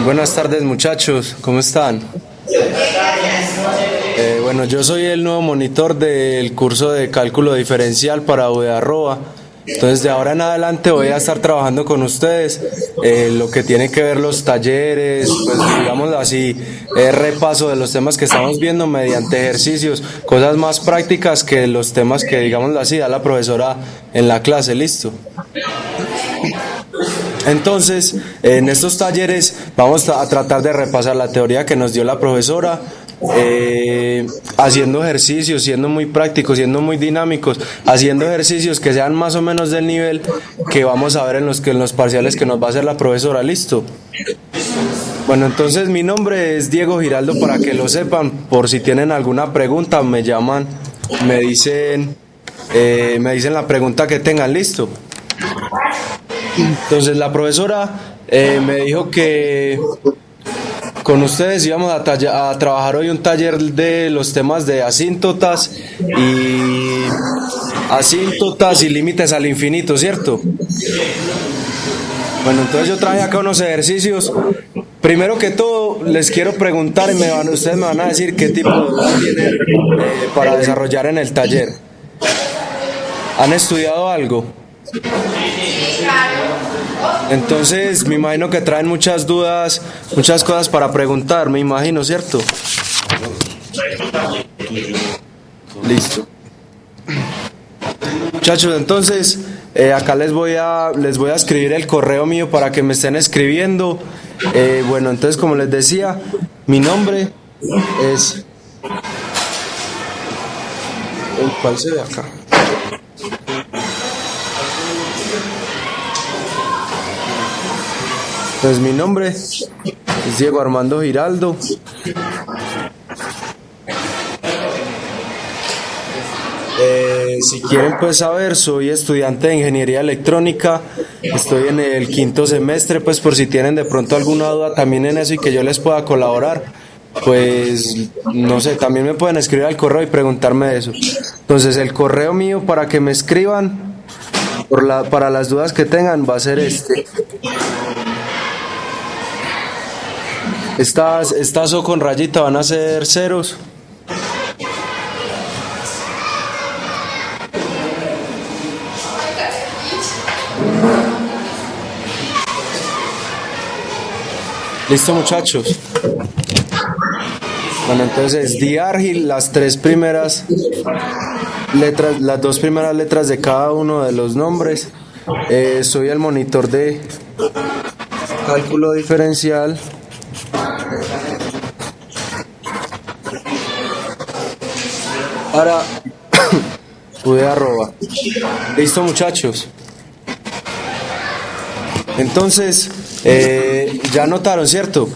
Buenas tardes muchachos, ¿cómo están? Bueno, yo soy el nuevo monitor del curso de cálculo diferencial para UdeArroba. Entonces de ahora en adelante voy a estar trabajando con ustedes lo que tiene que ver los talleres, pues digamos así, repaso de los temas que estamos viendo mediante ejercicios, cosas más prácticas que los temas que digamos así da la profesora en la clase, listo. Entonces, en estos talleres vamos a tratar de repasar la teoría que nos dio la profesora, haciendo ejercicios, siendo muy prácticos, siendo muy dinámicos, haciendo ejercicios que sean más o menos del nivel que vamos a ver en los parciales que nos va a hacer la profesora, ¿listo? Bueno, entonces mi nombre es Diego Giraldo, para que lo sepan, por si tienen alguna pregunta, me llaman, me dicen la pregunta que tengan, ¿listo? Entonces la profesora me dijo que con ustedes íbamos a trabajar hoy un taller de los temas de asíntotas y límites al infinito, ¿cierto? Bueno, entonces yo traje acá unos ejercicios. Primero que todo, les quiero preguntar y ustedes me van a decir qué tipo de dudas tienen para desarrollar en el taller. ¿Han estudiado algo? Entonces me imagino que traen muchas dudas, muchas cosas para preguntar, me imagino, ¿cierto? Listo. Muchachos, entonces acá les voy a escribir el correo mío para que me estén escribiendo. Bueno, entonces como les decía, mi nombre es... ¿Cuál se ve acá? Pues mi nombre es Diego Armando Giraldo. Si quieren pues saber, soy estudiante de Ingeniería Electrónica, estoy en el 5º semestre, pues por si tienen de pronto alguna duda también en eso y que yo les pueda colaborar, pues no sé, también me pueden escribir al correo y preguntarme de eso. Entonces el correo mío para que me escriban, para las dudas que tengan, va a ser este. Estas O con rayita van a ser ceros. ¿Listo, muchachos? Bueno, entonces diargil, las dos primeras letras de cada uno de los nombres. Soy el monitor de cálculo diferencial. Para UdeArroba. Listo, muchachos. Entonces, ya anotaron, ¿cierto?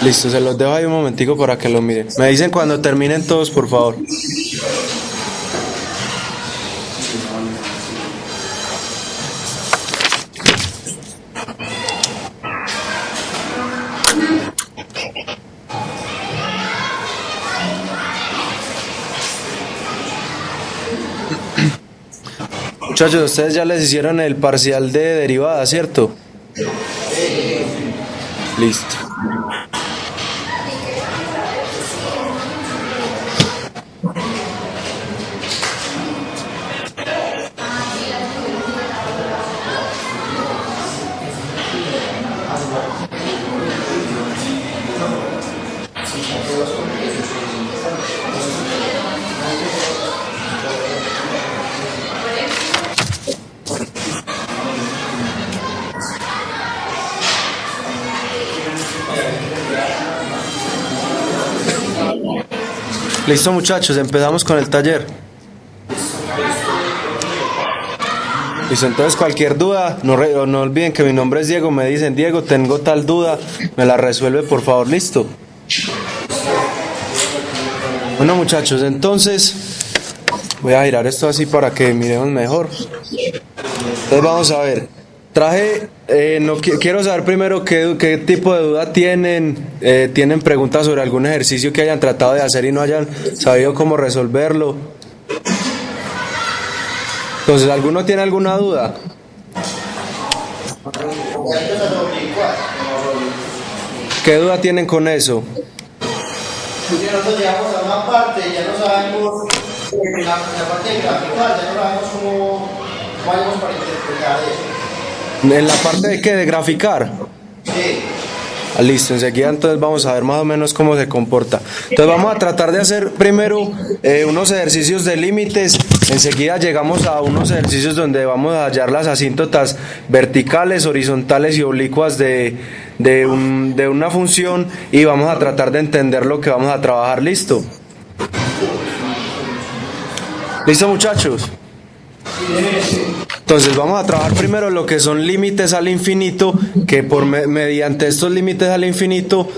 Listo, se los dejo ahí un momentico para que lo miren. Me dicen cuando terminen todos, por favor. Muchachos, ustedes ya les hicieron el parcial de derivada, ¿cierto? Listo. Listo, muchachos, empezamos con el taller. Listo, entonces cualquier duda, no olviden que mi nombre es Diego, me dicen: Diego, tengo tal duda, me la resuelve por favor, listo. Bueno, muchachos, entonces voy a girar esto así para que miremos mejor. Entonces vamos a ver. Quiero saber primero qué tipo de duda tienen. ¿Tienen preguntas sobre algún ejercicio que hayan tratado de hacer y no hayan sabido cómo resolverlo? Entonces, ¿alguno tiene alguna duda? ¿Qué duda tienen con eso? Si nosotros llegamos a una parte, ya no sabemos, en la parte de graficar, ya no sabemos cómo vamos para interpretar eso. ¿En la parte de qué? ¿De graficar? Sí. Ah, listo, enseguida entonces vamos a ver más o menos cómo se comporta. Entonces vamos a tratar de hacer primero unos ejercicios de límites, enseguida llegamos a unos ejercicios donde vamos a hallar las asíntotas verticales, horizontales y oblicuas de una función y vamos a tratar de entender lo que vamos a trabajar. ¿Listo? ¿Listo, muchachos? Entonces vamos a trabajar primero lo que son límites al infinito, que mediante estos límites al infinito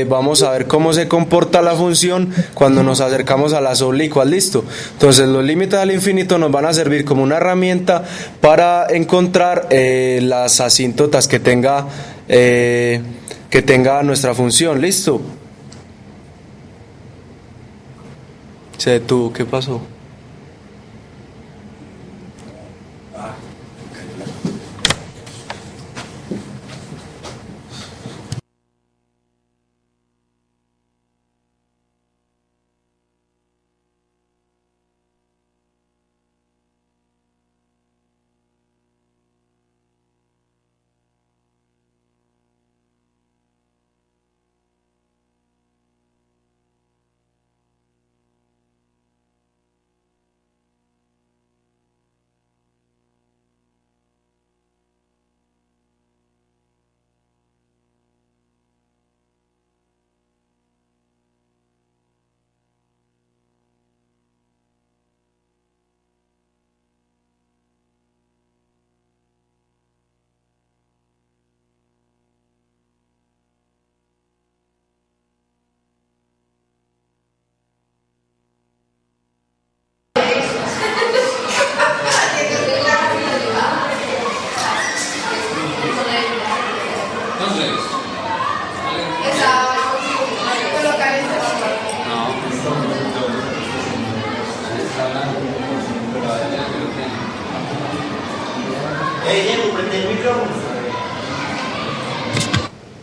vamos a ver cómo se comporta la función cuando nos acercamos a las oblicuas. ¿Listo? Entonces los límites al infinito nos van a servir como una herramienta para encontrar las asíntotas que tenga nuestra función. ¿Listo? Se detuvo, ¿qué pasó?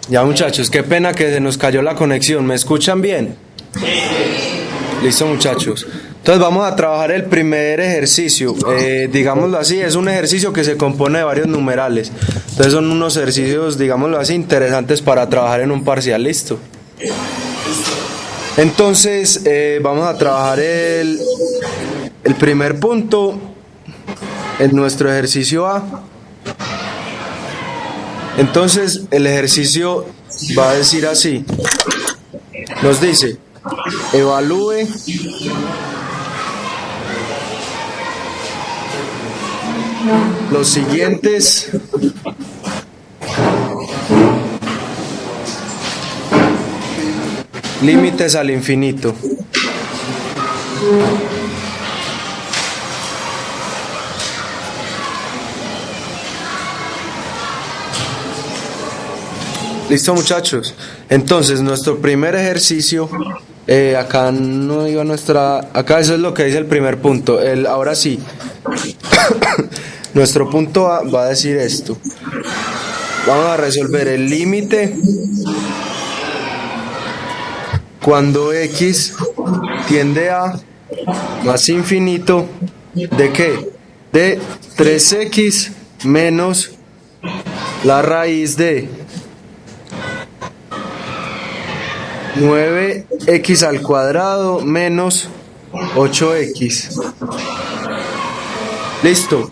Ya, muchachos, qué pena que se nos cayó la conexión. ¿Me escuchan bien? Sí. Listo, muchachos. Entonces vamos a trabajar el primer ejercicio. Digámoslo así, es un ejercicio que se compone de varios numerales. Entonces son unos ejercicios, digámoslo así, interesantes para trabajar en un parcial. ¿Listo? Entonces vamos a trabajar el primer punto en nuestro ejercicio A. Entonces el ejercicio va a decir así, nos dice, evalúe los siguientes límites al infinito. Listo, muchachos. Entonces nuestro primer ejercicio, acá no iba acá eso es lo que dice el primer punto. Ahora sí, nuestro punto A va a decir esto. Vamos a resolver el límite cuando x tiende a más infinito, ¿de qué? De 3x menos la raíz de 9x al cuadrado menos 8x. Listo.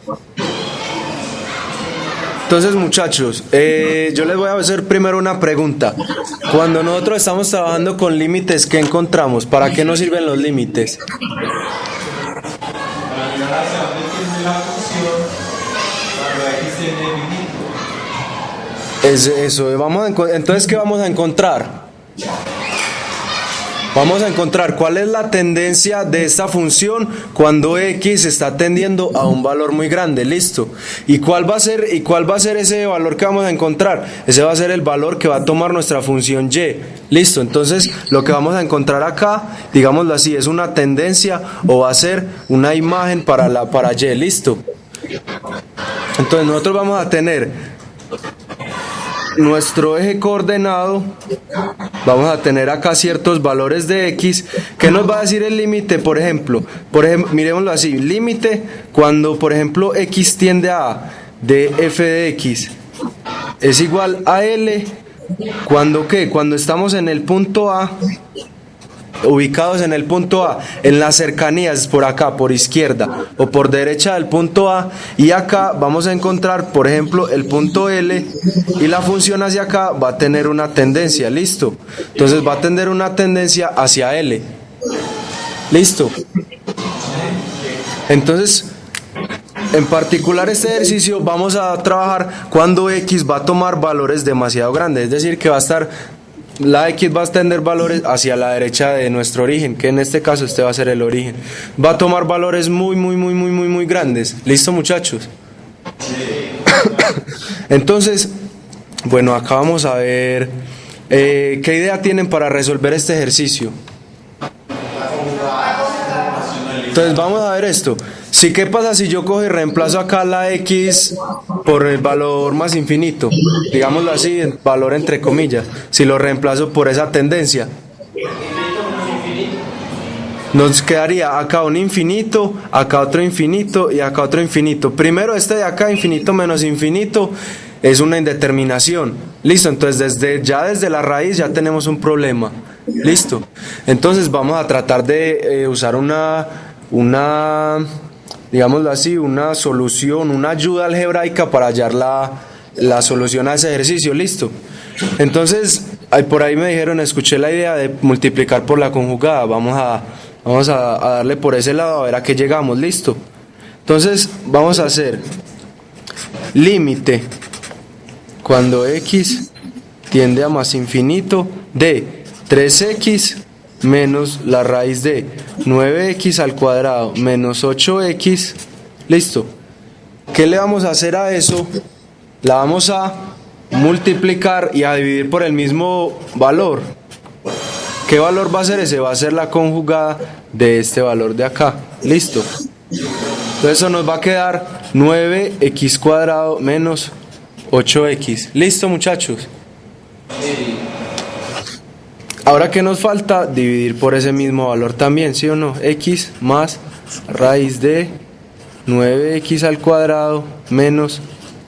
Entonces, muchachos, yo les voy a hacer primero una pregunta. Cuando nosotros estamos trabajando con límites, ¿qué encontramos? ¿Para qué nos sirven los límites? Para llegar hacia dónde tiene la función cuando x tiene infinito. Es eso. Entonces, ¿qué vamos a encontrar? Vamos a encontrar cuál es la tendencia de esta función cuando x está tendiendo a un valor muy grande. Listo. ¿Y cuál va a ser ese valor que vamos a encontrar? Ese va a ser el valor que va a tomar nuestra función y. Listo. Entonces, lo que vamos a encontrar acá, digámoslo así, es una tendencia o va a ser una imagen para y. Listo. Entonces, nosotros vamos a tener nuestro eje coordenado vamos a tener acá ciertos valores de x. ¿Qué nos va a decir el límite? Por ejemplo, miremoslo así, límite cuando por ejemplo x tiende a A de f de x es igual a L. ¿Cuándo qué? Cuando estamos en el punto A, ubicados en el punto A, en las cercanías por acá, por izquierda o por derecha del punto A, y acá vamos a encontrar, por ejemplo, el punto L, y la función hacia acá va a tener una tendencia, ¿listo? Entonces va a tener una tendencia hacia L, ¿listo? Entonces, en particular este ejercicio vamos a trabajar cuando x va a tomar valores demasiado grandes, es decir, que va a estar, la x va a tener valores hacia la derecha de nuestro origen, que en este caso este va a ser el origen, va a tomar valores muy grandes. ¿Listo, muchachos? Entonces, bueno, acá vamos a ver qué idea tienen para resolver este ejercicio. Entonces vamos a ver esto. Sí, ¿qué pasa si yo cojo y reemplazo acá la x por el valor más infinito? Digámoslo así, el valor entre comillas. Si lo reemplazo por esa tendencia, nos quedaría acá un infinito, acá otro infinito y acá otro infinito. Primero este de acá, infinito menos infinito, es una indeterminación. Listo, entonces desde la raíz ya tenemos un problema. Listo. Entonces vamos a tratar de usar una, digámoslo así, una solución, una ayuda algebraica para hallar la solución a ese ejercicio. Listo. Entonces, por ahí me dijeron, escuché la idea de multiplicar por la conjugada. Vamos a darle por ese lado a ver a qué llegamos. Listo. Entonces, vamos a hacer límite cuando x tiende a más infinito de 3x menos la raíz de 9x al cuadrado menos 8x. Listo. ¿Qué le vamos a hacer a eso? La vamos a multiplicar y a dividir por el mismo valor. ¿Qué valor va a ser ese? Va a ser la conjugada de este valor de acá. Listo. Entonces eso nos va a quedar 9x cuadrado menos 8x. Listo, muchachos. Ahora, ¿qué nos falta? Dividir por ese mismo valor también, ¿sí o no? X más raíz de 9x al cuadrado menos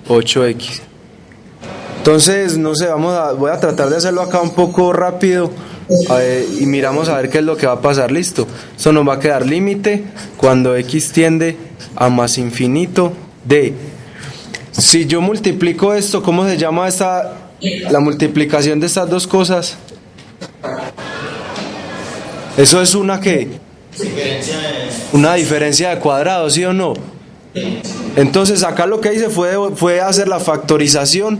8x. Entonces, no sé, voy a tratar de hacerlo acá un poco rápido y miramos a ver qué es lo que va a pasar. Listo. Esto nos va a quedar límite cuando x tiende a más infinito de... Si yo multiplico esto, ¿cómo se llama la multiplicación de estas dos cosas? Eso es una ¿qué? Una diferencia de cuadrados, ¿sí o no? Entonces acá lo que hice fue hacer la factorización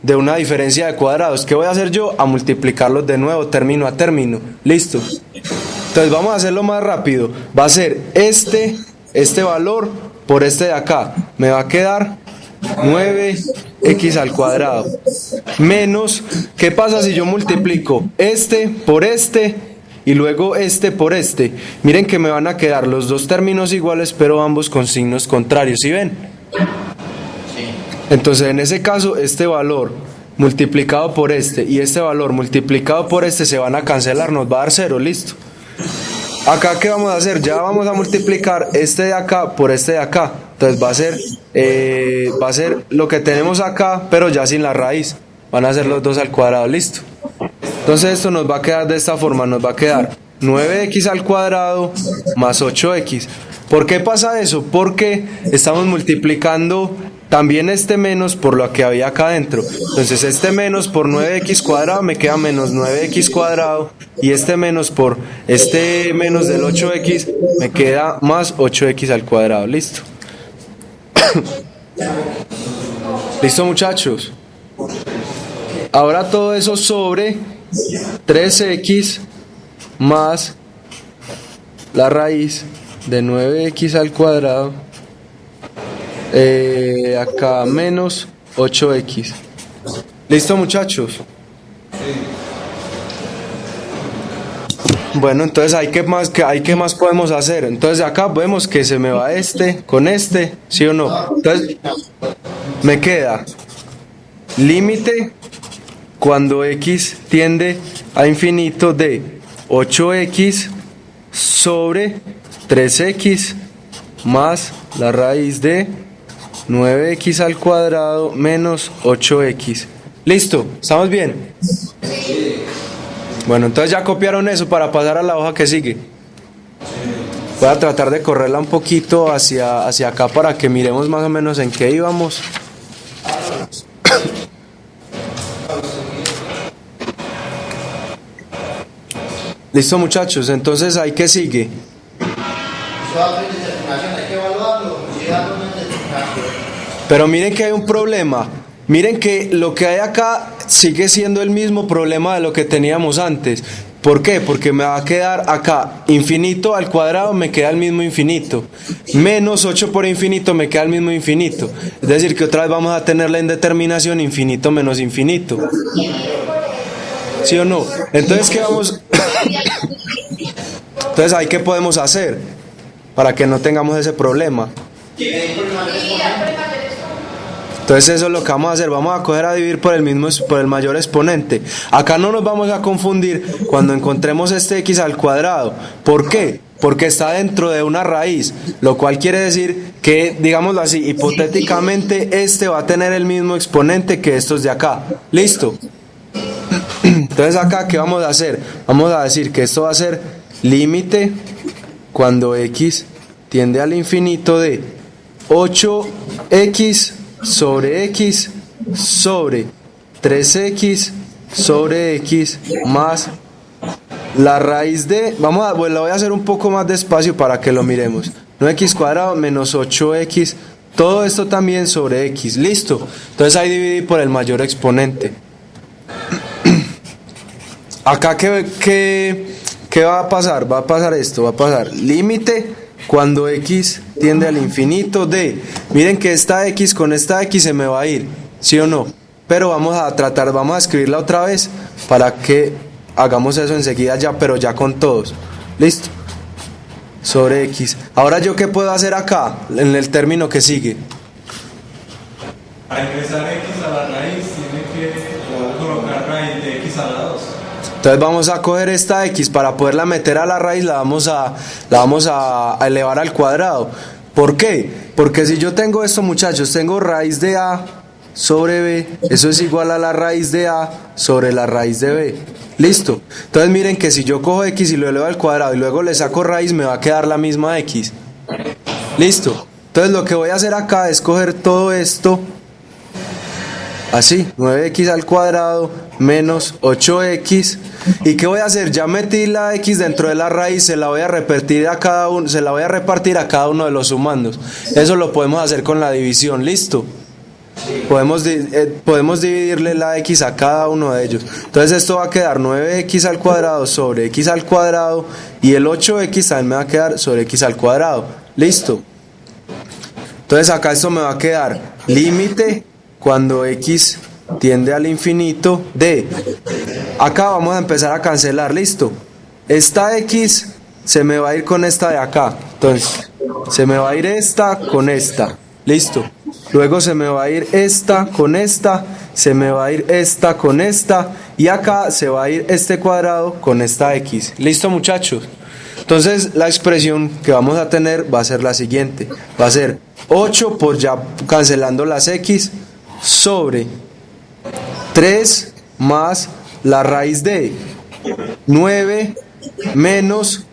de una diferencia de cuadrados. ¿Qué voy a hacer yo? A multiplicarlos de nuevo, término a término. Listo. Entonces vamos a hacerlo más rápido. Va a ser este valor por este de acá. Me va a quedar 9x al cuadrado menos, ¿qué pasa si yo multiplico este por este y luego este por este? Miren que me van a quedar los dos términos iguales pero ambos con signos contrarios, ¿sí ven? Entonces en ese caso este valor multiplicado por este y este valor multiplicado por este se van a cancelar, nos va a dar 0, listo. Acá, ¿qué vamos a hacer? Ya vamos a multiplicar este de acá por este de acá. Entonces va a ser lo que tenemos acá, pero ya sin la raíz. Van a ser los dos al cuadrado, listo. Entonces esto nos va a quedar de esta forma. Nos va a quedar 9x al cuadrado más 8x. ¿Por qué pasa eso? Porque estamos multiplicando también este menos por lo que había acá adentro. Entonces este menos por 9x cuadrado me queda menos 9x cuadrado. Y este menos por este menos del 8x me queda más 8x al cuadrado. Listo. Listo, muchachos. Ahora todo eso sobre 3x más la raíz de 9x al cuadrado, acá menos 8x. ¿Listo, muchachos? Bueno, entonces ¿qué más podemos hacer? Entonces acá vemos que se me va este con este, ¿sí o no? Entonces me queda límite cuando x tiende a infinito de 8x sobre 3x más la raíz de 9x al cuadrado menos 8x. ¿Listo? ¿Estamos bien? Sí. Bueno, entonces ya copiaron eso para pasar a la hoja que sigue. Voy a tratar de correrla un poquito hacia acá para que miremos más o menos en qué íbamos. Listo, muchachos, entonces ahí que sigue. Pero miren que hay un problema. Miren que lo que hay acá sigue siendo el mismo problema de lo que teníamos antes. ¿Por qué? Porque me va a quedar acá infinito al cuadrado, me queda el mismo infinito. Menos 8 por infinito me queda el mismo infinito. Es decir, que otra vez vamos a tener la indeterminación infinito menos infinito. ¿Sí o no? Entonces, ¿qué vamos? Entonces, ¿ahí qué podemos hacer para que no tengamos ese problema? Entonces eso es lo que vamos a hacer, vamos a coger a dividir por el mayor exponente. Acá no nos vamos a confundir cuando encontremos este x al cuadrado. ¿Por qué? Porque está dentro de una raíz, lo cual quiere decir que, digámoslo así, hipotéticamente este va a tener el mismo exponente que estos de acá. ¿Listo? Entonces acá, ¿qué vamos a hacer? Vamos a decir que esto va a ser límite cuando x tiende al infinito de 8x sobre x sobre 3x sobre x más la raíz de, pues lo voy a hacer un poco más despacio para que lo miremos, 9x cuadrado menos 8x, todo esto también sobre x. Listo, entonces ahí dividí por el mayor exponente. Acá ¿qué va a pasar? Va a pasar esto, va a pasar límite cuando x tiende al infinito de, miren que esta x con esta x se me va a ir, ¿sí o no? Pero vamos a escribirla otra vez para que hagamos eso enseguida ya, pero ya con todos. ¿Listo? Sobre x. Ahora, ¿yo qué puedo hacer acá, en el término que sigue? Para ingresar x a la raíz, tiene que colocar raíz de x a la 2. Entonces vamos a coger esta x, para poderla meter a la raíz la vamos a elevar al cuadrado. ¿Por qué? Porque si yo tengo esto, muchachos, tengo raíz de a sobre b, eso es igual a la raíz de a sobre la raíz de b. ¿Listo? Entonces miren que si yo cojo x y lo elevo al cuadrado y luego le saco raíz, me va a quedar la misma x. ¿Listo? Entonces lo que voy a hacer acá es coger todo esto así, 9x al cuadrado menos 8x. ¿Y qué voy a hacer? Ya metí la x dentro de la raíz, se la voy a repartir a cada uno de los sumandos. Eso lo podemos hacer con la división. ¿Listo? Podemos dividirle la x a cada uno de ellos. Entonces esto va a quedar 9x al cuadrado sobre x al cuadrado, y el 8x también me va a quedar sobre x al cuadrado. ¿Listo? Entonces acá esto me va a quedar límite cuando x tiende al infinito de, acá vamos a empezar a cancelar. ¿Listo? Esta x se me va a ir con esta de acá, entonces se me va a ir esta con esta. ¿Listo? Luego se me va a ir esta con esta, se me va a ir esta con esta, y acá se va a ir este cuadrado con esta x. ¿Listo, muchachos? Entonces la expresión que vamos a tener va a ser la siguiente, va a ser 8 por ya cancelando las x sobre 3 más la raíz de 9 menos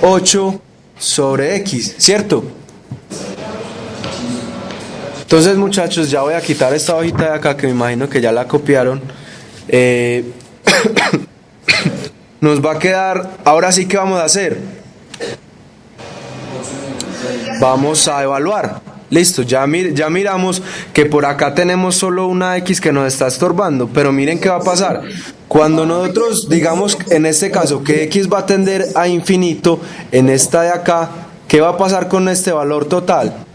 8 sobre x, ¿cierto? Entonces, muchachos, ya voy a quitar esta hojita de acá que me imagino que ya la copiaron. Nos va a quedar, ahora sí que vamos a hacer. Vamos a evaluar. Listo, ya miramos que por acá tenemos solo una x que nos está estorbando, pero miren qué va a pasar. Cuando nosotros digamos en este caso que x va a tender a infinito en esta de acá, ¿qué va a pasar con este valor total?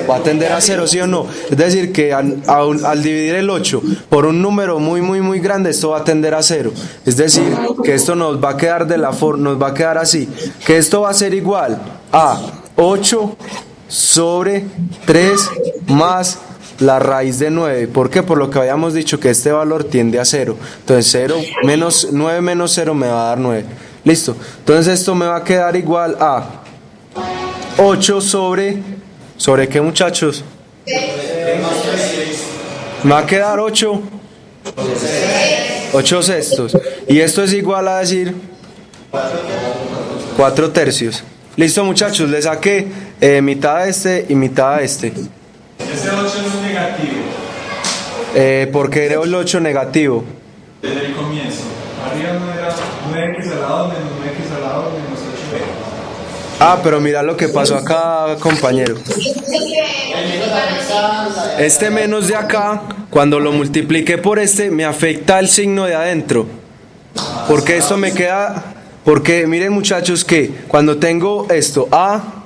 Va a tender a 0, ¿sí o no? Es decir, que al dividir el 8 por un número muy grande, esto va a tender a 0. Es decir, que esto nos va a quedar nos va a quedar así, que esto va a ser igual a 8 sobre 3 más la raíz de 9. ¿Por qué? Por lo que habíamos dicho que este valor tiende a 0. Entonces 9 menos 0 me va a dar 9. Listo. Entonces esto me va a quedar igual a 8 sobre... ¿Sobre qué, muchachos? Me va a quedar 8 sextos. Y esto es igual a decir 4 tercios. Listo, muchachos, le saqué mitad a este y mitad a este. Ese 8 es negativo. ¿Por qué era el 8 negativo? Desde el comienzo. Arriba no era 9x al lado menos 9x al lado menos 8x. Ah, pero mira lo que pasó acá, compañero. Este menos de acá, cuando lo multipliqué por este, me afecta el signo de adentro. Porque esto me queda... Porque miren, muchachos, que cuando tengo esto, A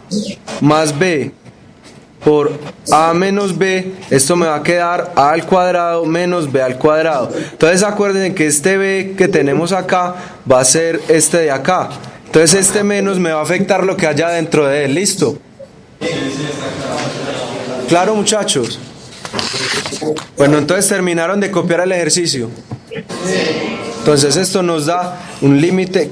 más B por A menos B, esto me va a quedar A al cuadrado menos B al cuadrado. Entonces acuérdense que este B que tenemos acá va a ser este de acá. Entonces este menos me va a afectar lo que haya dentro de él. ¿Listo? ¿Claro, muchachos? Bueno, entonces terminaron de copiar el ejercicio. Entonces esto nos da un límite.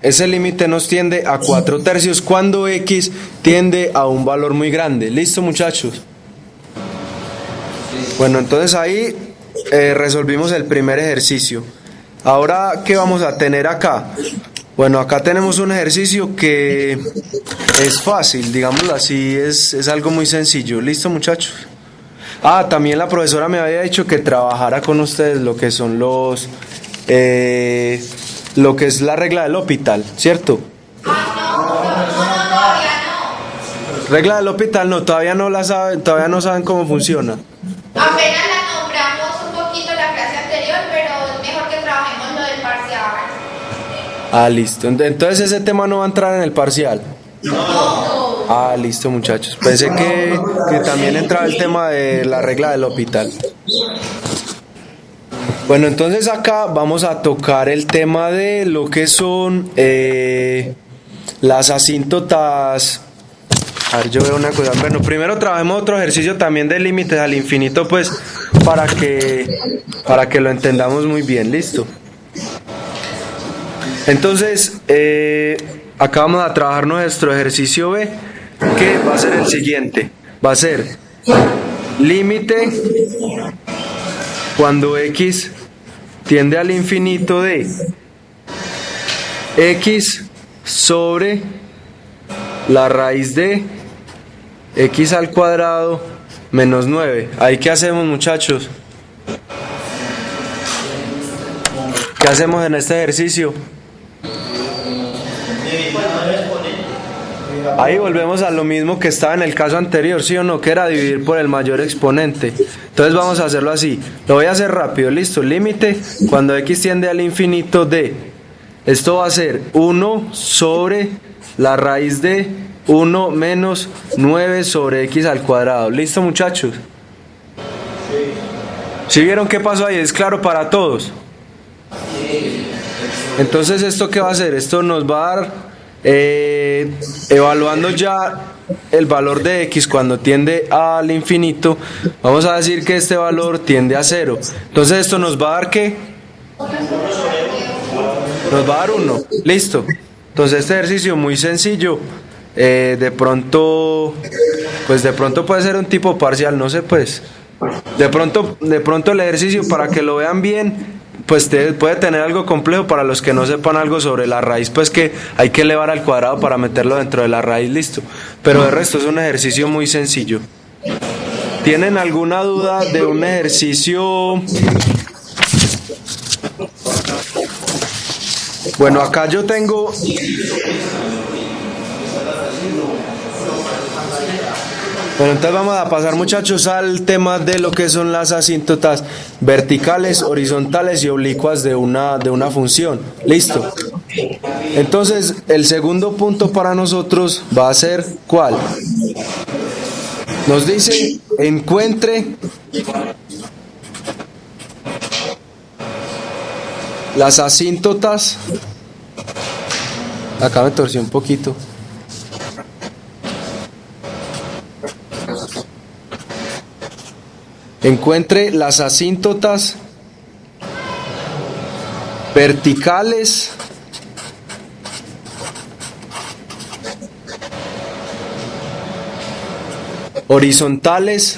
Ese límite nos tiende a 4 tercios cuando X tiende a un valor muy grande. ¿Listo, muchachos? Bueno, entonces ahí resolvimos el primer ejercicio. Ahora, ¿qué vamos a tener acá? Bueno, acá tenemos un ejercicio que es fácil, digámoslo así, es algo muy sencillo. ¿Listo, muchachos? Ah, también la profesora me había dicho que trabajara con ustedes lo que son los... lo que es la regla del L'Hopital, ¿cierto? Regla del L'Hopital no, todavía no saben cómo funciona. Apenas la nombramos un poquito la clase anterior, pero es mejor que trabajemos lo del parcial. Ah, listo. Entonces ese tema no va a entrar en el parcial. No. Ah, listo, muchachos. Pensé que también entraba el tema de la regla del L'Hopital. Bueno, entonces acá vamos a tocar el tema de lo que son las asíntotas. A ver, yo veo una cosa. Bueno, primero trabajemos otro ejercicio también de límites al infinito, pues, para que lo entendamos muy bien. ¿Listo? Entonces, acá vamos a trabajar nuestro ejercicio B, que va a ser el siguiente. Va a ser límite cuando X tiende al infinito de X sobre la raíz de X al cuadrado menos 9. ¿Ahí qué hacemos, muchachos? ¿Qué hacemos en este ejercicio? Ahí volvemos a lo mismo que estaba en el caso anterior, ¿sí o no? Que era dividir por el mayor exponente. Entonces vamos a hacerlo así. Lo voy a hacer rápido, listo. Límite cuando X tiende al infinito de... Esto va a ser 1 sobre la raíz de 1 menos 9 sobre X al cuadrado. ¿Listo, muchachos? ¿Sí vieron qué pasó ahí? ¿Es claro para todos? Entonces, ¿esto qué va a hacer? Esto nos va a dar... evaluando ya el valor de X cuando tiende al infinito, vamos a decir que este valor tiende a 0. Entonces esto nos va a dar ¿qué? Nos va a dar 1. Listo. Entonces este ejercicio muy sencillo. De pronto puede ser un tipo parcial, no sé, pues. De pronto el ejercicio, para que lo vean bien, pues puede tener algo complejo para los que no sepan algo sobre la raíz, pues que hay que elevar al cuadrado para meterlo dentro de la raíz, listo. Pero de resto es un ejercicio muy sencillo. ¿Tienen alguna duda de un ejercicio? Bueno, acá yo tengo... Bueno, entonces vamos a pasar, muchachos, al tema de lo que son las asíntotas verticales, horizontales y oblicuas de una función. ¿Listo? Entonces, el segundo punto para nosotros va a ser ¿cuál? Nos dice, encuentre las asíntotas. Acá me torcí un poquito. encuentre las asíntotas verticales horizontales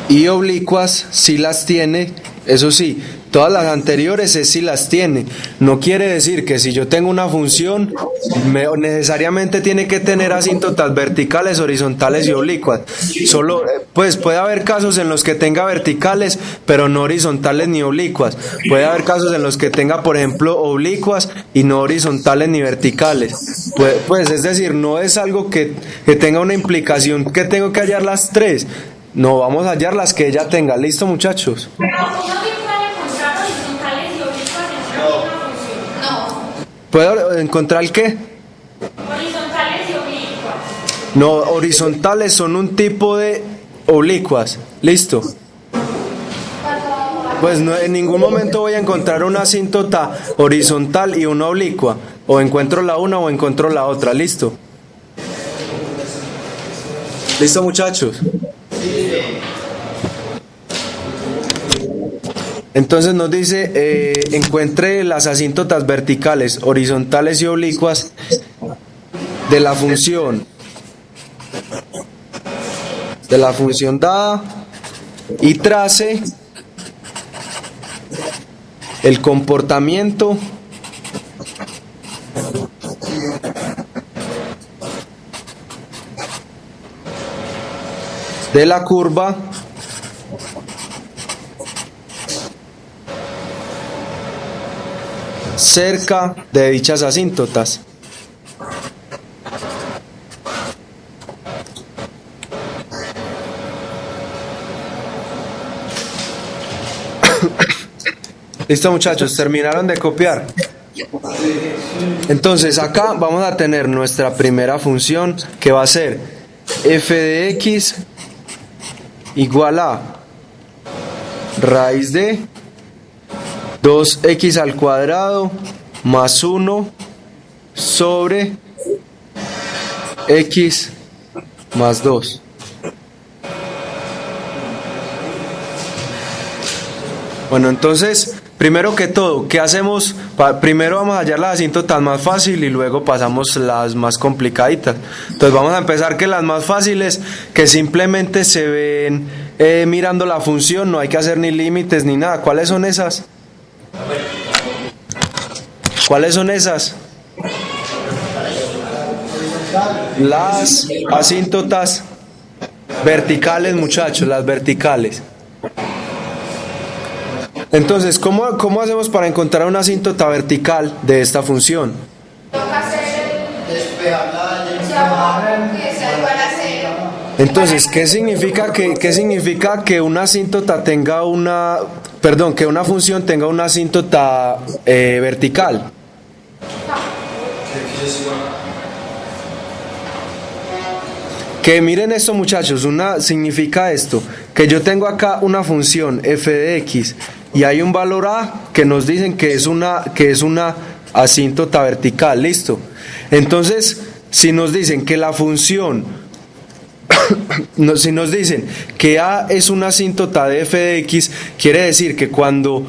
y oblicuas, si las tiene. Eso sí, todas las anteriores es si las tiene. No quiere decir que si yo tengo una función, necesariamente tiene que tener asíntotas verticales, horizontales y oblicuas. Solo, pues puede haber casos en los que tenga verticales, pero no horizontales ni oblicuas. Puede haber casos en los que tenga, por ejemplo, oblicuas y no horizontales ni verticales. Pues es decir, no es algo que tenga una implicación que tengo que hallar las tres. No, vamos a hallar las que ella tenga. ¿Listo, muchachos? Pero uno sí puede encontrar horizontales y oblicuas en una misma función. No. ¿Puedo encontrar qué? Horizontales y oblicuas. No, horizontales son un tipo de oblicuas. ¿Listo? Pues no, en ningún momento voy a encontrar una asíntota horizontal y una oblicua. O encuentro la una o encuentro la otra. ¿Listo? ¿Listo, muchachos? Entonces nos dice, encuentre las asíntotas verticales, horizontales y oblicuas de la función dada y trace el comportamiento de la curva cerca de dichas asíntotas. Listo, muchachos, terminaron de copiar. Entonces acá vamos a tener nuestra primera función, que va a ser f de x igual a raíz de 2x al cuadrado más 1 sobre x más 2. Bueno, entonces, primero que todo, ¿qué hacemos? Primero vamos a hallar las asíntotas más fácil y luego pasamos las más complicaditas. Entonces vamos a empezar que las más fáciles, que simplemente se ven mirando la función, no hay que hacer ni límites ni nada. ¿Cuáles son esas? ¿Cuáles son esas? Las asíntotas verticales, muchachos, las verticales. Entonces, ¿cómo hacemos para encontrar una asíntota vertical de esta función? Toca hacer Despejarla y que sea igual a 0. Entonces, ¿qué significa que una asíntota tenga que una función tenga una asíntota vertical? Que miren esto, muchachos, significa esto, que yo tengo acá una función f de x y hay un valor a que nos dicen que es una asíntota vertical, listo. Entonces, si nos dicen que la función si nos dicen que a es una asíntota de f de x, quiere decir que cuando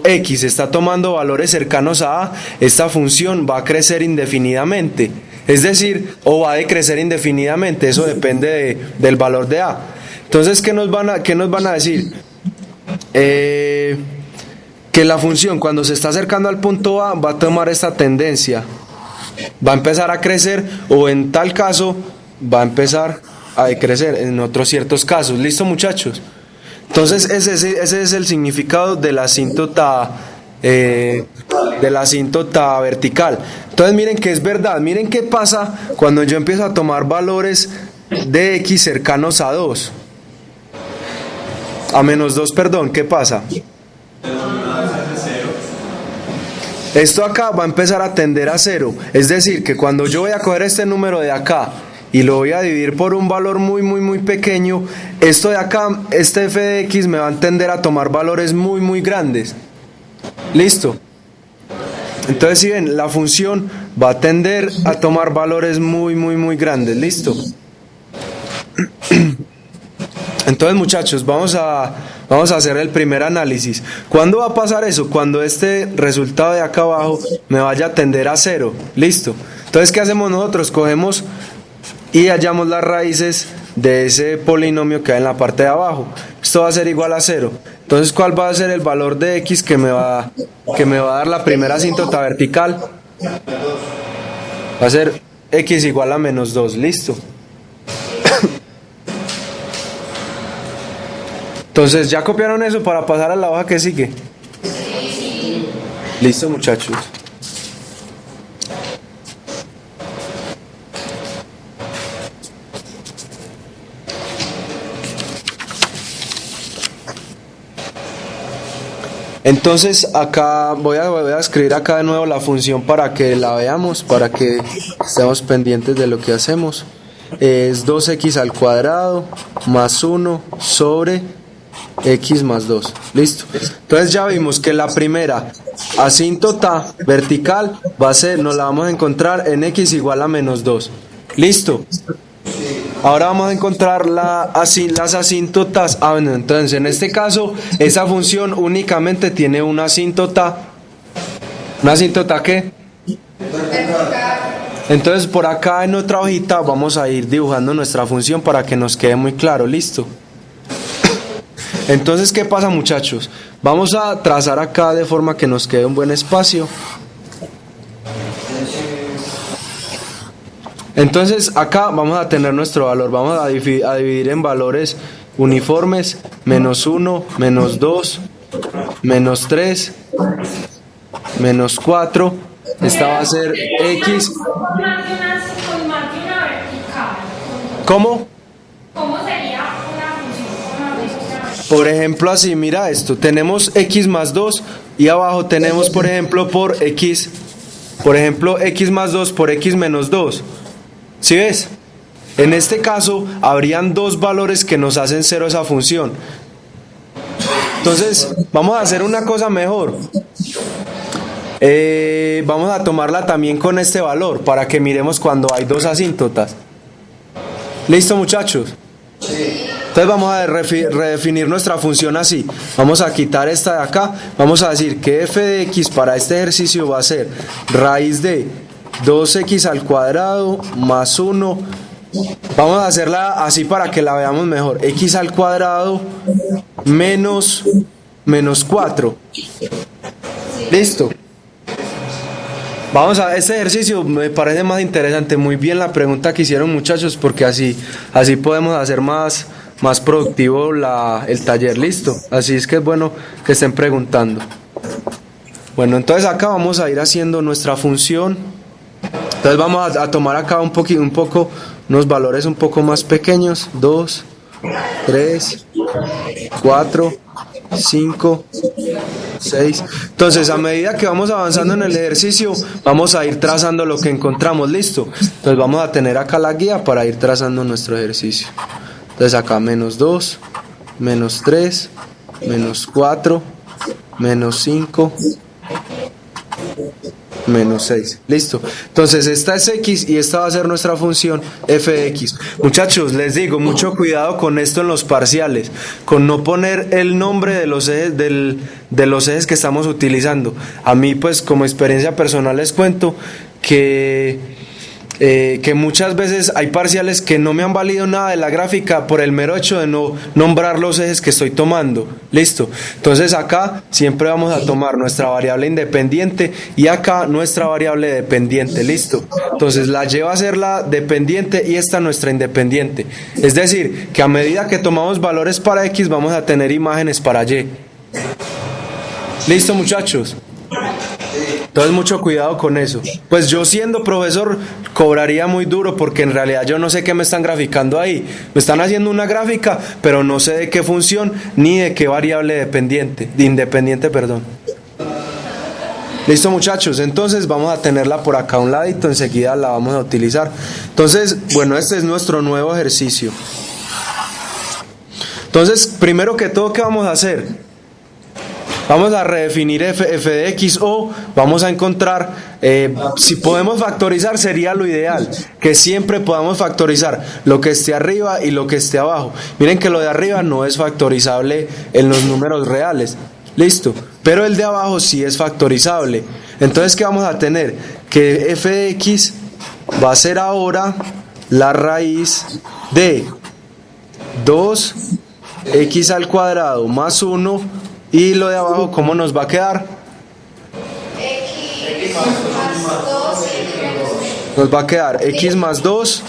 x está tomando valores cercanos a esta función va a crecer indefinidamente. Es decir, o va a decrecer indefinidamente, eso depende del valor de a. Entonces, ¿qué nos van a decir? Que la función cuando se está acercando al punto a va a tomar esta tendencia, va a empezar a crecer, o en tal caso va a empezar a decrecer en otros ciertos casos. ¿Listo, muchachos? Entonces ese es el significado de la asíntota vertical. Entonces miren que es verdad. Miren qué pasa cuando yo empiezo a tomar valores de x cercanos a 2, a menos 2, perdón. ¿Qué pasa? Esto acá va a empezar a tender a 0. Es decir, que cuando yo voy a coger este número de acá y lo voy a dividir por un valor muy muy muy pequeño, esto de acá, este f de x me va a tender a tomar valores muy muy grandes. Listo. Entonces, si ven, la función va a tender a tomar valores muy grandes, ¿listo? Entonces, muchachos, vamos a hacer el primer análisis. ¿Cuándo va a pasar eso? Cuando este resultado de acá abajo me vaya a tender a 0, ¿listo? Entonces, ¿qué hacemos nosotros? Cogemos y hallamos las raíces de ese polinomio que hay en la parte de abajo. Esto va a ser igual a 0. Entonces, ¿cuál va a ser el valor de x que me va a dar la primera asíntota vertical? Va a ser x igual a menos 2, ¿listo? Entonces, ¿ya copiaron eso para pasar a la hoja que sigue? Sí. Listo, muchachos. Entonces acá voy a escribir acá de nuevo la función para que la veamos, para que estemos pendientes de lo que hacemos. Es 2x al cuadrado más 1 sobre x más 2. Listo. Entonces ya vimos que la primera asíntota vertical va a ser, nos la vamos a encontrar en x igual a menos 2. Listo. Ahora vamos a encontrar las asíntotas. Bueno, entonces en este caso esa función únicamente tiene una asíntota. ¿Una asíntota qué? Entonces por acá en otra hojita vamos a ir dibujando nuestra función para que nos quede muy claro. Listo. Entonces, ¿qué pasa, muchachos? Vamos a trazar acá de forma que nos quede un buen espacio. Entonces acá vamos a tener nuestro valor, vamos a dividir en valores uniformes, menos 1, menos 2, menos 3, menos 4, esta va a ser x. ¿Cómo? ¿Cómo sería una función? Por ejemplo así, mira esto, tenemos x más 2 y abajo tenemos por ejemplo x más 2 por x menos 2. ¿Sí ves? En este caso habrían dos valores que nos hacen 0 esa función. Entonces vamos a hacer una cosa mejor. Vamos a tomarla también con este valor para que miremos cuando hay dos asíntotas. ¿Listo, muchachos? Entonces vamos a redefinir nuestra función así. Vamos a quitar esta de acá. Vamos a decir que f de x para este ejercicio va a ser raíz de 2x al cuadrado más 1. Vamos a hacerla así para que la veamos mejor. X al cuadrado menos 4. Listo. Vamos a este ejercicio, me parece más interesante. Muy bien la pregunta que hicieron, muchachos, porque así podemos hacer más productivo el taller. Listo. Así es que es bueno que estén preguntando. Bueno, entonces acá vamos a ir haciendo nuestra función. Entonces vamos a tomar acá un poco unos valores un poco más pequeños. 2, 3, 4, 5, 6. Entonces a medida que vamos avanzando en el ejercicio vamos a ir trazando lo que encontramos. Listo. Entonces vamos a tener acá la guía para ir trazando nuestro ejercicio. Entonces acá menos 2, menos 3, menos 4, menos 5, menos 6. Listo. Entonces esta es x y esta va a ser nuestra función f de x. Muchachos, les digo, mucho cuidado con esto en los parciales, con no poner el nombre de los ejes de los ejes que estamos utilizando. A mí, pues, como experiencia personal les cuento que muchas veces hay parciales que no me han valido nada de la gráfica por el mero hecho de no nombrar los ejes que estoy tomando. Listo. Entonces acá siempre vamos a tomar nuestra variable independiente y acá nuestra variable dependiente. Listo. Entonces la y va a ser la dependiente y esta nuestra independiente. Es decir, que a medida que tomamos valores para x vamos a tener imágenes para y. Listo, muchachos. Entonces mucho cuidado con eso. Pues yo siendo profesor cobraría muy duro porque en realidad yo no sé qué me están graficando ahí. Me están haciendo una gráfica, pero no sé de qué función ni de qué variable independiente, perdón. Listo, muchachos, entonces vamos a tenerla por acá a un ladito, enseguida la vamos a utilizar. Entonces, bueno, este es nuestro nuevo ejercicio. Entonces, primero que todo, ¿qué vamos a hacer? Vamos a redefinir f de x o vamos a encontrar, si podemos factorizar sería lo ideal, que siempre podamos factorizar lo que esté arriba y lo que esté abajo. Miren que lo de arriba no es factorizable en los números reales, listo, pero el de abajo sí es factorizable. Entonces, ¿qué vamos a tener? Que f de x va a ser ahora la raíz de 2x al cuadrado más 1, y lo de abajo, ¿cómo nos va a quedar? X más 2 y menos 2. Nos va a quedar x más 2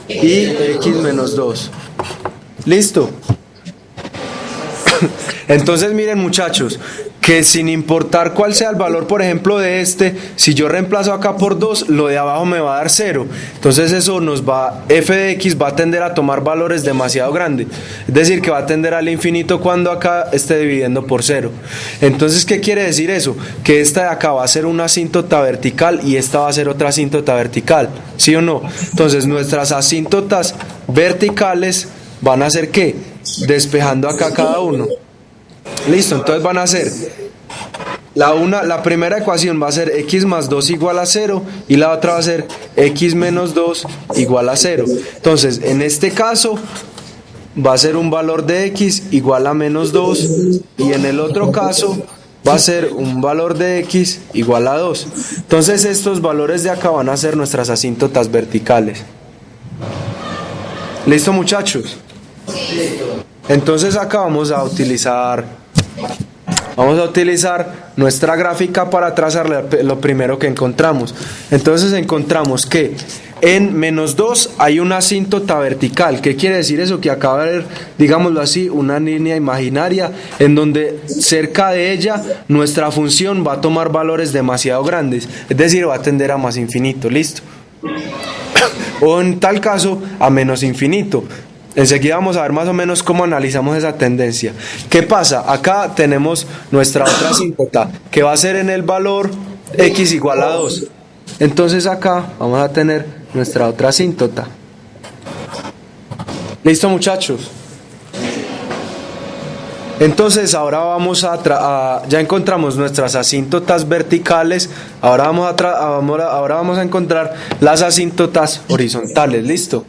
y x menos 2. ¿Listo? Entonces miren muchachos, que sin importar cuál sea el valor, por ejemplo de este, si yo reemplazo acá por 2, lo de abajo me va a dar 0. Entonces eso nos va, f de x va a tender a tomar valores demasiado grandes. Es decir, que va a tender al infinito cuando acá esté dividiendo por 0. Entonces, ¿qué quiere decir eso? Que esta de acá va a ser una asíntota vertical y esta va a ser otra asíntota vertical. ¿Sí o no? Entonces nuestras asíntotas verticales van a ser ¿qué? Despejando acá cada uno. Listo, entonces van a ser la primera ecuación va a ser x más 2 igual a 0 y la otra va a ser x menos 2 igual a 0. Entonces, en este caso va a ser un valor de x igual a menos 2 y en el otro caso va a ser un valor de x igual a 2. Entonces, estos valores de acá van a ser nuestras asíntotas verticales. ¿Listo, muchachos? Entonces acá vamos a utilizar nuestra gráfica para trazar lo primero que encontramos. Entonces encontramos que en menos 2 hay una asíntota vertical. ¿Qué quiere decir eso? Que acá va a haber, digámoslo así, una línea imaginaria en donde cerca de ella nuestra función va a tomar valores demasiado grandes. Es decir, va a tender a más infinito. ¿Listo? O en tal caso a menos infinito. Enseguida vamos a ver más o menos cómo analizamos esa tendencia. ¿Qué pasa? Acá tenemos nuestra otra asíntota, que va a ser en el valor x igual a 2. Entonces acá vamos a tener nuestra otra asíntota. ¿Listo, muchachos? Entonces ahora vamos ya encontramos nuestras asíntotas verticales. Ahora vamos a encontrar las asíntotas horizontales. ¿Listo?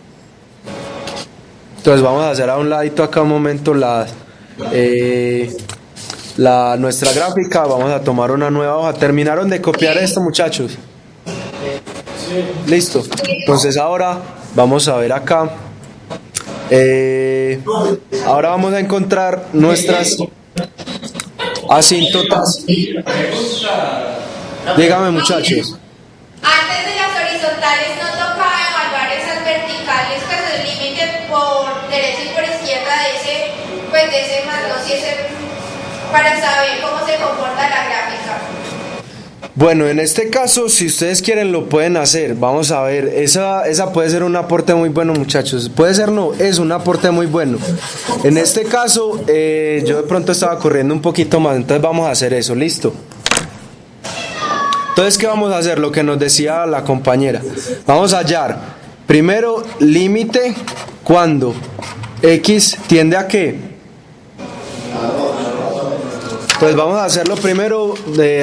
Entonces vamos a hacer a un ladito acá un momento nuestra gráfica. Vamos a tomar una nueva hoja. ¿Terminaron de copiar esto, muchachos? Listo. Entonces ahora vamos a ver acá. Ahora vamos a encontrar nuestras asíntotas. Dígame, muchachos. Antes de las horizontales no tocaba evaluar esas verticales, pues el límite por derecha y por izquierda de ese más 2 y ese, para saber cómo se comporta la gráfica. Bueno, en este caso, si ustedes quieren lo pueden hacer. Vamos a ver, esa puede ser un aporte muy bueno, muchachos. Puede ser no, es un aporte muy bueno. En este caso, yo de pronto estaba corriendo un poquito más, entonces vamos a hacer eso, ¿listo? Entonces, ¿qué vamos a hacer? Lo que nos decía la compañera. Vamos a hallar, primero, límite cuando x tiende a ¿qué? Pues vamos a hacerlo primero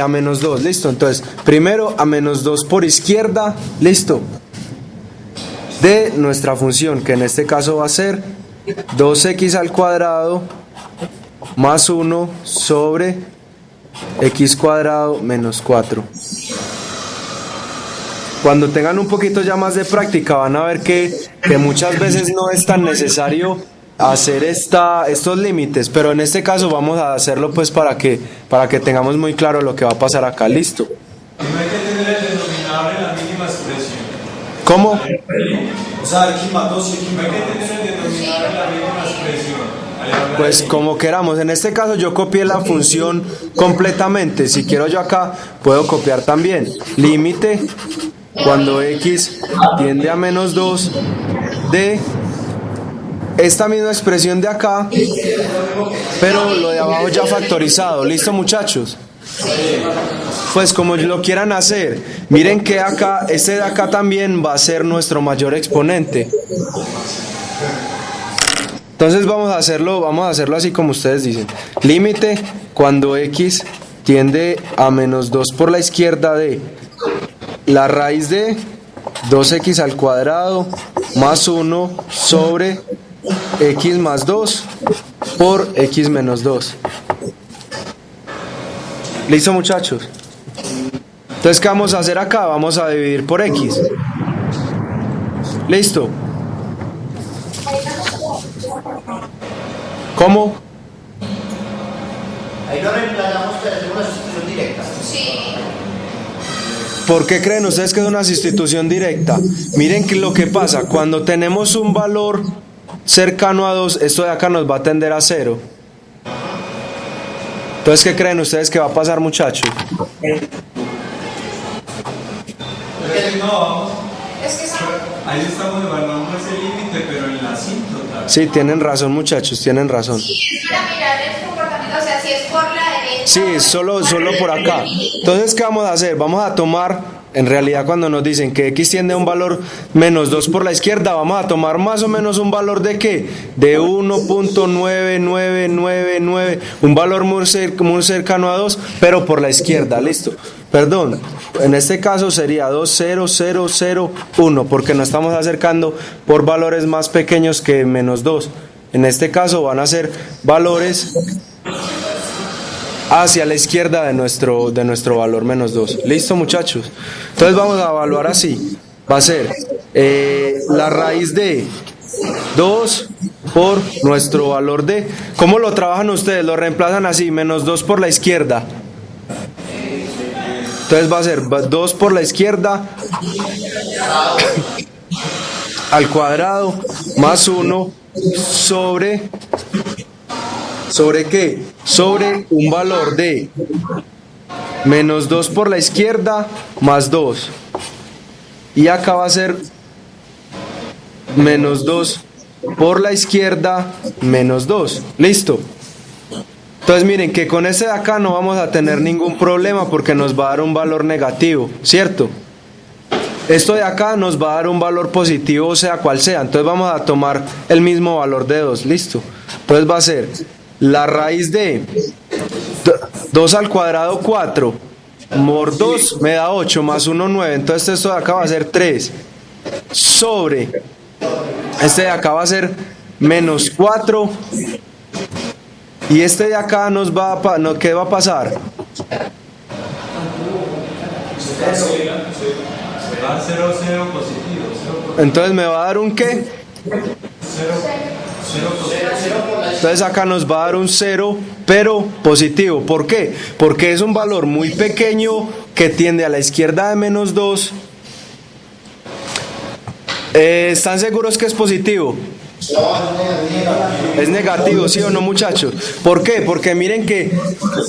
a menos 2, listo. Entonces, primero a menos 2 por izquierda, listo. De nuestra función, que en este caso va a ser 2x al cuadrado más 1 sobre x cuadrado menos 4. Cuando tengan un poquito ya más de práctica van a ver que muchas veces no es tan necesario hacer estos límites, pero en este caso vamos a hacerlo pues para que tengamos muy claro lo que va a pasar acá. Listo. No hay que tener el denominador en la mínima expresión. ¿Cómo? O sea, x más 2 y x No hay menos que tener el denominador en la mínima expresión. Pues como queramos. En este caso yo copié la función completamente. Si quiero yo acá puedo copiar también. Límite cuando x tiende a menos 2 de esta misma expresión de acá, pero lo de abajo ya factorizado. ¿Listo, muchachos? Pues como lo quieran hacer. Miren que acá, este de acá también va a ser nuestro mayor exponente. Entonces vamos a hacerlo así como ustedes dicen. Límite cuando x tiende a menos 2 por la izquierda de la raíz de 2x al cuadrado más 1 sobre x más 2 por x menos 2. ¿Listo, muchachos? Entonces, ¿qué vamos a hacer acá? Vamos a dividir por x. ¿Listo? ¿Cómo? Ahí lo reemplazamos, pero hacemos una sustitución directa. Sí. ¿Por qué creen ustedes que es una sustitución directa? Miren que lo que pasa, cuando tenemos un valor cercano a 2, esto de acá nos va a tender a 0. Entonces, ¿qué creen ustedes que va a pasar, muchachos? Pero si no, vamos. Es que esa... Ahí estamos evaluando ese límite, pero en la asíntota. Sí, tienen razón, muchachos, tienen razón. Sí, es para mirar el comportamiento, o sea, si es por la derecha. Sí, solo por acá. Entonces, ¿qué vamos a hacer? Vamos a tomar, en realidad cuando nos dicen que x tiende a un valor menos 2 por la izquierda, vamos a tomar más o menos un valor de ¿qué? De 1.9999, un valor muy cercano a 2, pero por la izquierda, listo. Perdón, en este caso sería 2,0001, porque nos estamos acercando por valores más pequeños que menos 2. En este caso van a ser valores hacia la izquierda de nuestro valor menos 2. ¿Listo, muchachos? Entonces vamos a evaluar así. Va a ser la raíz de 2 por nuestro valor de... ¿Cómo lo trabajan ustedes? Lo reemplazan así, menos 2 por la izquierda. Entonces va a ser 2 por la izquierda al cuadrado más 1 sobre... ¿Sobre qué? Sobre un valor de menos 2 por la izquierda más 2. Y acá va a ser menos 2 por la izquierda menos 2. ¿Listo? Entonces miren que con este de acá no vamos a tener ningún problema porque nos va a dar un valor negativo, ¿cierto? Esto de acá nos va a dar un valor positivo, sea cual sea. Entonces vamos a tomar el mismo valor de 2, ¿listo? Entonces va a ser la raíz de 2 al cuadrado 4 por 2 me da 8 más 1 9. Entonces esto de acá va a ser 3 sobre este de acá va a ser menos 4. Y este de acá nos va a ¿qué va a pasar? Va a 0, 0 positivo. Entonces me va a dar un ¿qué? 0 positivo. Entonces acá nos va a dar un 0, pero positivo. ¿Por qué? Porque es un valor muy pequeño que tiende a la izquierda de menos 2. ¿Están seguros que es positivo? Es negativo, ¿sí o no, muchachos? ¿Por qué? Porque miren que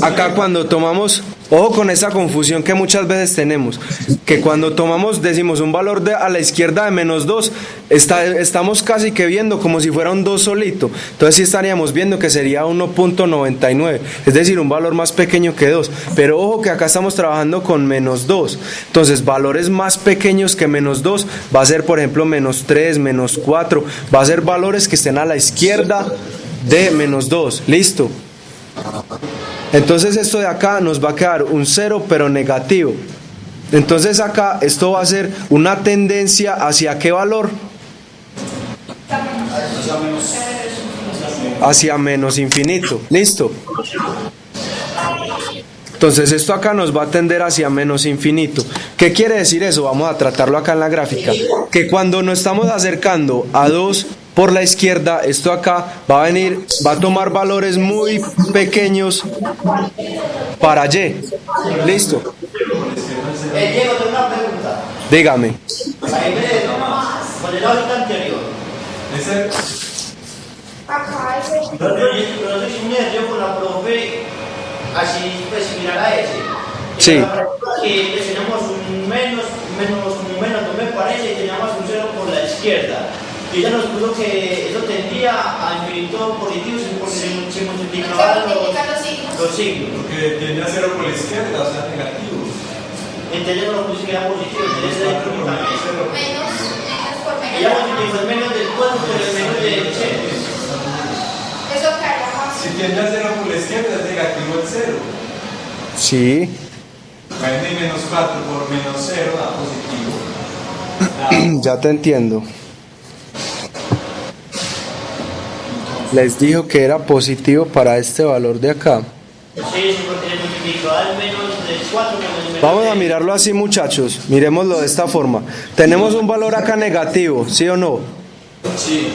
acá cuando tomamos, ojo con esa confusión que muchas veces tenemos, que cuando tomamos, decimos un valor a la izquierda de menos 2, estamos casi que viendo como si fuera un 2 solito. Entonces sí estaríamos viendo que sería 1.99, es decir, un valor más pequeño que 2. Pero ojo que acá estamos trabajando con menos 2. Entonces valores más pequeños que menos 2 va a ser, por ejemplo, menos 3, menos 4, va a ser valores que estén a la izquierda de menos 2. ¿Listo? Entonces esto de acá nos va a quedar un 0 pero negativo. Entonces acá esto va a ser una tendencia hacia ¿qué valor? Hacia menos infinito. ¿Listo? Entonces esto acá nos va a tender hacia menos infinito. ¿Qué quiere decir eso? Vamos a tratarlo acá en la gráfica. Que cuando nos estamos acercando a 2 por la izquierda, esto acá va a tomar valores muy pequeños para Y. ¿Listo? Diego, tengo una pregunta. Dígame. Ahí con el audito anterior. Ese Acá ese. Nosotros hicimos un ejercicio con la profe, así pues similar a ese. Sí. Que teníamos un menos, no me parece, y teníamos un 0 por la izquierda. Y ella nos puso que eso tendía a infinito positivo porque se multiplicaban los signos. porque tiene a 0 por la izquierda, o sea, negativo. Entonces ella no lo puso que era positivo, entonces ella dijo también. Menos por menos. Ella multiplicó el menos del 4 por el menos del 0. Eso quedaría más. Si tiende a 0 por la izquierda es negativo el 0. Sí. Menos 4 por menos 0 da positivo. Ya te entiendo. Les dijo que era positivo para este valor de acá. Sí, sí, porque le multiplicó al menos de 4 menos Vamos a mirarlo así, muchachos. Miremoslo de esta forma. Tenemos un valor acá negativo, ¿sí o no? Sí.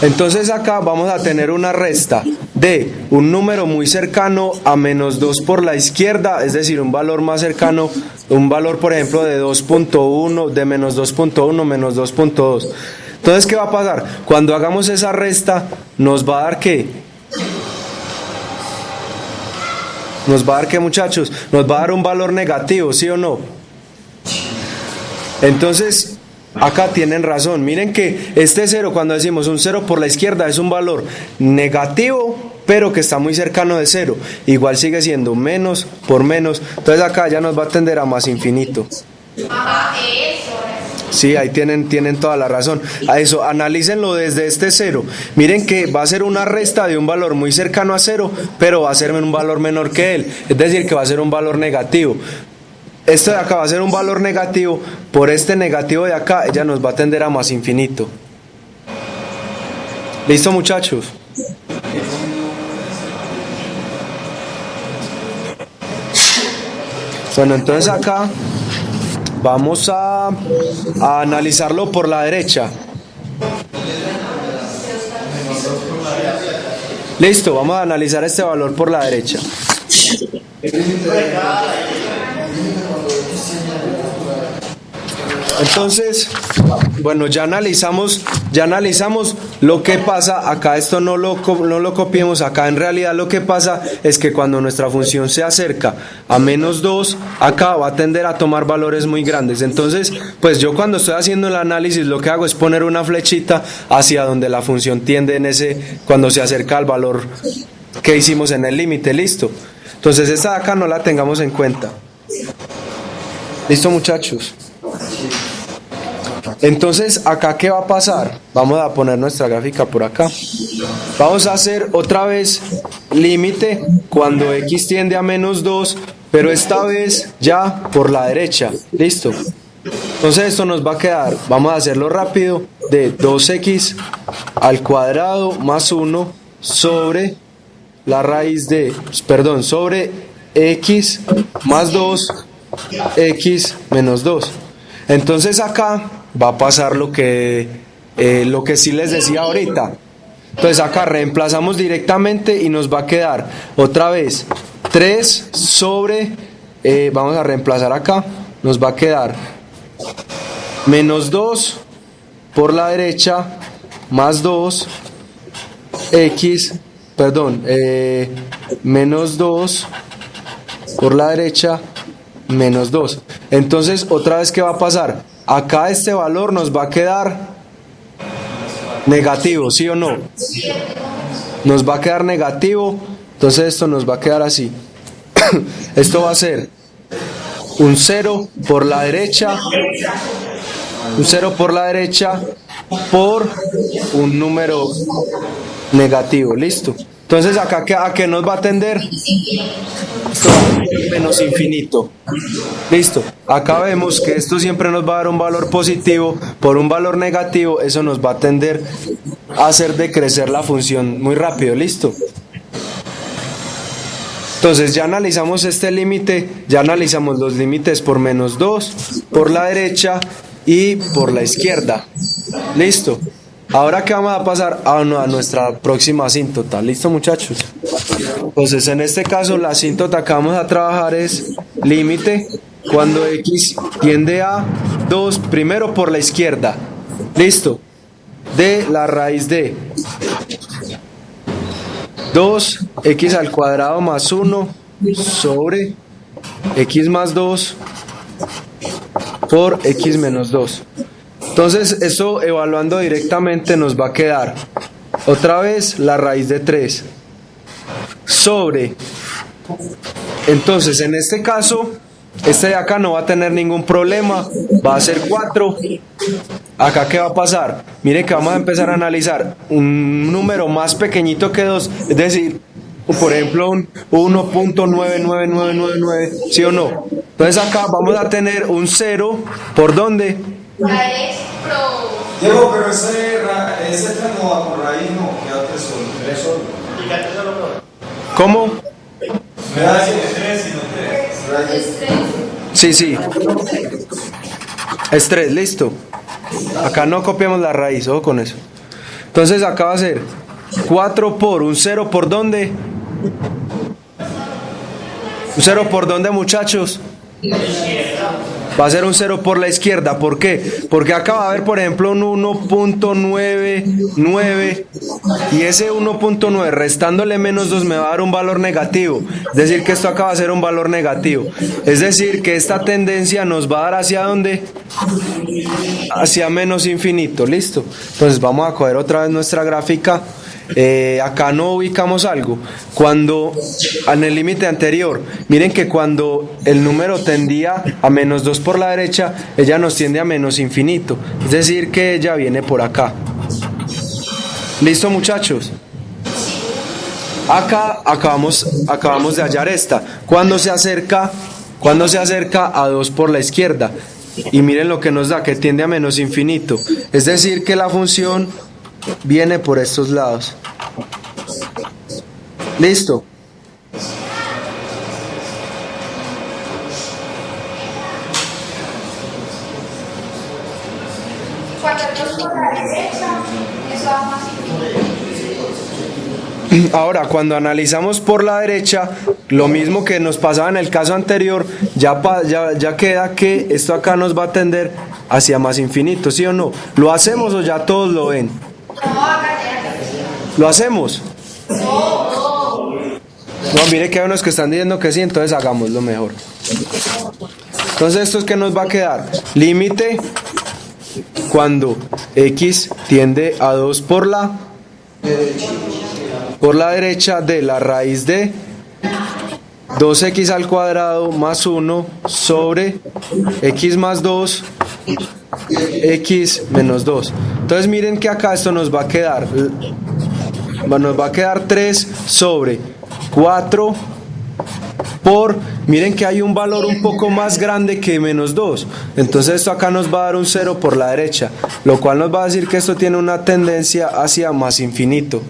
Entonces acá vamos a tener una resta de un número muy cercano a menos 2 por la izquierda, es decir, un valor más cercano, un valor por ejemplo de 2.1, de menos 2.1, menos 2.2. Entonces, ¿qué va a pasar? Cuando hagamos esa resta, nos va a dar ¿qué? Nos va a dar ¿qué, muchachos? Nos va a dar un valor negativo, ¿sí o no? Entonces, acá tienen razón. Miren que este 0, cuando decimos un 0 por la izquierda, es un valor negativo, pero que está muy cercano de 0. Igual sigue siendo menos por menos. Entonces acá ya nos va a tender a más infinito. Ajá, eso. Sí, ahí tienen toda la razón. A eso, analícenlo desde este 0. Miren que va a ser una resta de un valor muy cercano a 0, pero va a ser un valor menor que él. Es decir, que va a ser un valor negativo. Esto de acá va a ser un valor negativo. Por este negativo de acá, ella nos va a tender a más infinito. ¿Listo, muchachos? Bueno, entonces acá vamos a analizarlo por la derecha. Listo, vamos a analizar este valor por la derecha. Entonces, bueno, ya analizamos lo que pasa. Acá esto no lo copiemos. Acá en realidad lo que pasa es que cuando nuestra función se acerca a menos 2, acá va a tender a tomar valores muy grandes. Entonces, pues yo cuando estoy haciendo el análisis lo que hago es poner una flechita hacia donde la función tiende cuando se acerca al valor que hicimos en el límite. Listo. Entonces esta de acá no la tengamos en cuenta. Listo, muchachos. Entonces, ¿acá qué va a pasar? Vamos a poner nuestra gráfica por acá. Vamos a hacer otra vez límite cuando x tiende a menos 2, pero esta vez ya por la derecha. ¿Listo? Entonces esto nos va a quedar, vamos a hacerlo rápido, de 2x al cuadrado más 1 sobre la raíz de, perdón, sobre x más 2, x menos 2. Entonces acá va a pasar lo que sí les decía ahorita. Entonces acá reemplazamos directamente y nos va a quedar otra vez 3 sobre, vamos a reemplazar acá, nos va a quedar menos 2 por la derecha más 2 x, perdón, menos 2 por la derecha menos 2. Entonces otra vez, ¿qué va a pasar? Acá este valor nos va a quedar negativo, ¿sí o no? Nos va a quedar negativo. Entonces esto nos va a quedar así. Esto va a ser un 0 por la derecha, un 0 por la derecha por un número negativo. Listo. Entonces acá ¿a qué nos va a tender? Esto va a tender menos infinito. Listo. Acá vemos que esto siempre nos va a dar un valor positivo por un valor negativo. Eso nos va a tender a hacer decrecer la función muy rápido. Listo. Entonces ya analizamos este límite, ya analizamos los límites por menos 2, por la derecha y por la izquierda. Listo. Ahora ¿qué vamos a pasar? A nuestra próxima asíntota. ¿Listo, muchachos? Entonces en este caso la asíntota que vamos a trabajar es límite cuando x tiende a 2, primero por la izquierda. ¿Listo? De la raíz de 2x al cuadrado más 1 sobre x más 2 por x menos 2. Entonces esto evaluando directamente nos va a quedar otra vez la raíz de 3 sobre, entonces en este caso Este de acá no va a tener ningún problema, va a ser 4. Acá, ¿qué va a pasar? Miren que vamos a empezar a analizar un número más pequeñito que 2, es decir, por ejemplo, un 1.99999, ¿sí o no? Entonces acá vamos a tener un 0, ¿por dónde? Diego, pero ese 3 no va por raíz, no, queda 3 solo. 3 solo. ¿Y qué antes solo? ¿Cómo? Me da 3, sino 3. Sí, sí. Es 3, listo. Acá no copiamos la raíz, ojo con eso. Entonces acá va a ser 4 por un 0, ¿por dónde? ¿Un 0 por dónde, muchachos? Va a ser un 0 por la izquierda. ¿Por qué? Porque acá va a haber, por ejemplo, un 1.99 y ese 1.9 restándole menos 2 me va a dar un valor negativo. Es decir, que esto acá va a ser un valor negativo. Es decir, que esta tendencia nos va a dar ¿hacia dónde? Hacia menos infinito. ¿Listo? Entonces vamos a coger otra vez nuestra gráfica. Acá no ubicamos algo. Cuando en el límite anterior, miren que cuando el número tendía a menos 2 por la derecha, ella nos tiende a menos infinito, es decir que ella viene por acá. ¿Listo, muchachos? Acá acabamos de hallar esta. Cuando se acerca a 2 por la izquierda, y miren lo que nos da, que tiende a menos infinito, es decir que la función viene por estos lados. ¿Listo? Cuando es por la derecha, eso da más infinito. Ahora, cuando analizamos por la derecha, lo mismo que nos pasaba en el caso anterior, ya queda que esto acá nos va a tender hacia más infinito, ¿sí o no? ¿Lo hacemos o ya todos lo ven? ¿Lo hacemos? No, mire que hay unos que están diciendo que sí, entonces hagámoslo mejor. Entonces, ¿esto es que nos va a quedar? Límite cuando x tiende a 2 por la derecha de la raíz de 2x al cuadrado más 1 sobre x más 2 x menos 2. Entonces miren que acá esto nos va a quedar 3 sobre 4 por, miren que hay un valor un poco más grande que menos 2, entonces esto acá nos va a dar un 0 por la derecha, lo cual nos va a decir que esto tiene una tendencia hacia más infinito.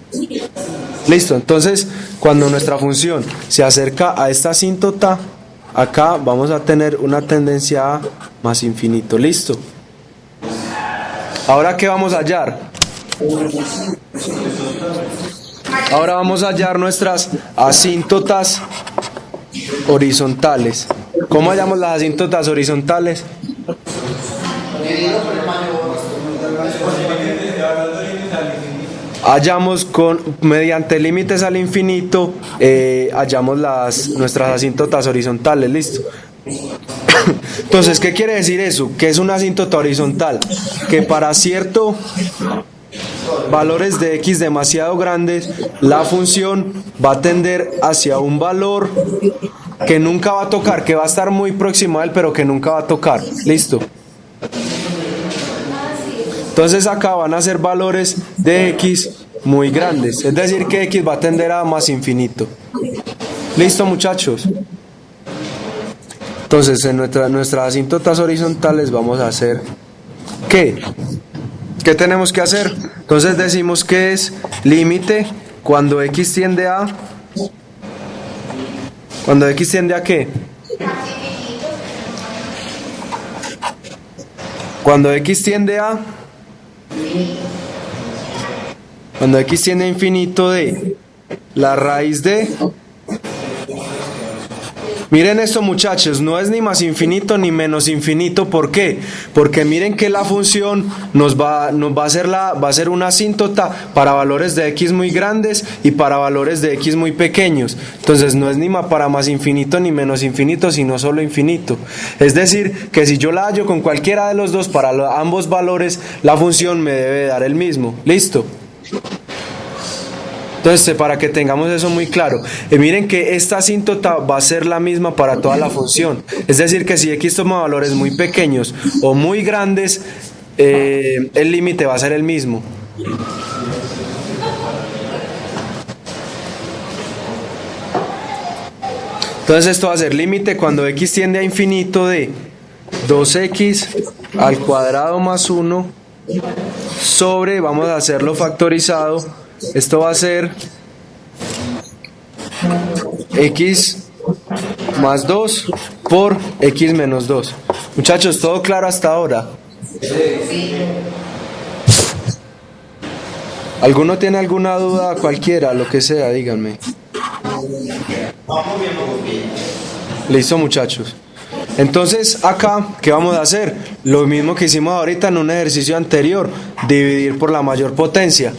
Listo, entonces cuando nuestra función se acerca a esta asíntota, acá vamos a tener una tendencia a más infinito. Listo. Ahora, ¿qué vamos a hallar? Ahora vamos a hallar nuestras asíntotas horizontales. ¿Cómo hallamos las asíntotas horizontales? Hallamos mediante límites al infinito, hallamos nuestras asíntotas horizontales. Listo. Entonces, ¿qué quiere decir eso? ¿Qué es una asíntota horizontal? Que para cierto valores de x demasiado grandes, la función va a tender hacia un valor que nunca va a tocar, que va a estar muy próximo a él, pero que nunca va a tocar. Listo. Entonces acá van a ser valores de x muy grandes, es decir que x va a tender a más infinito. Listo, muchachos. Entonces en nuestras asíntotas horizontales vamos a hacer ¿qué? ¿Qué tenemos que hacer? Entonces decimos que es límite cuando x tiende a ¿qué? Cuando x tiende a infinito de la raíz de. Miren esto, muchachos, no es ni más infinito ni menos infinito. ¿Por qué? Porque miren que la función va a ser una asíntota para valores de x muy grandes y para valores de x muy pequeños. Entonces no es ni para más infinito ni menos infinito, sino solo infinito. Es decir, que si yo la hallo con cualquiera de los dos para ambos valores, la función me debe dar el mismo. ¿Listo? Entonces, para que tengamos eso muy claro, miren que esta asíntota va a ser la misma para toda la función. Es decir, que si x toma valores muy pequeños o muy grandes, el límite va a ser el mismo. Entonces esto va a ser límite cuando x tiende a infinito de 2x al cuadrado más 1 sobre, vamos a hacerlo factorizado, esto va a ser x más 2 por x menos 2. Muchachos, ¿todo claro hasta ahora? ¿Alguno tiene alguna duda? Cualquiera, lo que sea, díganme. Vamos bien, vamos bien. Listo, muchachos. Entonces, acá, ¿qué vamos a hacer? Lo mismo que hicimos ahorita en un ejercicio anterior, dividir por la mayor potencia.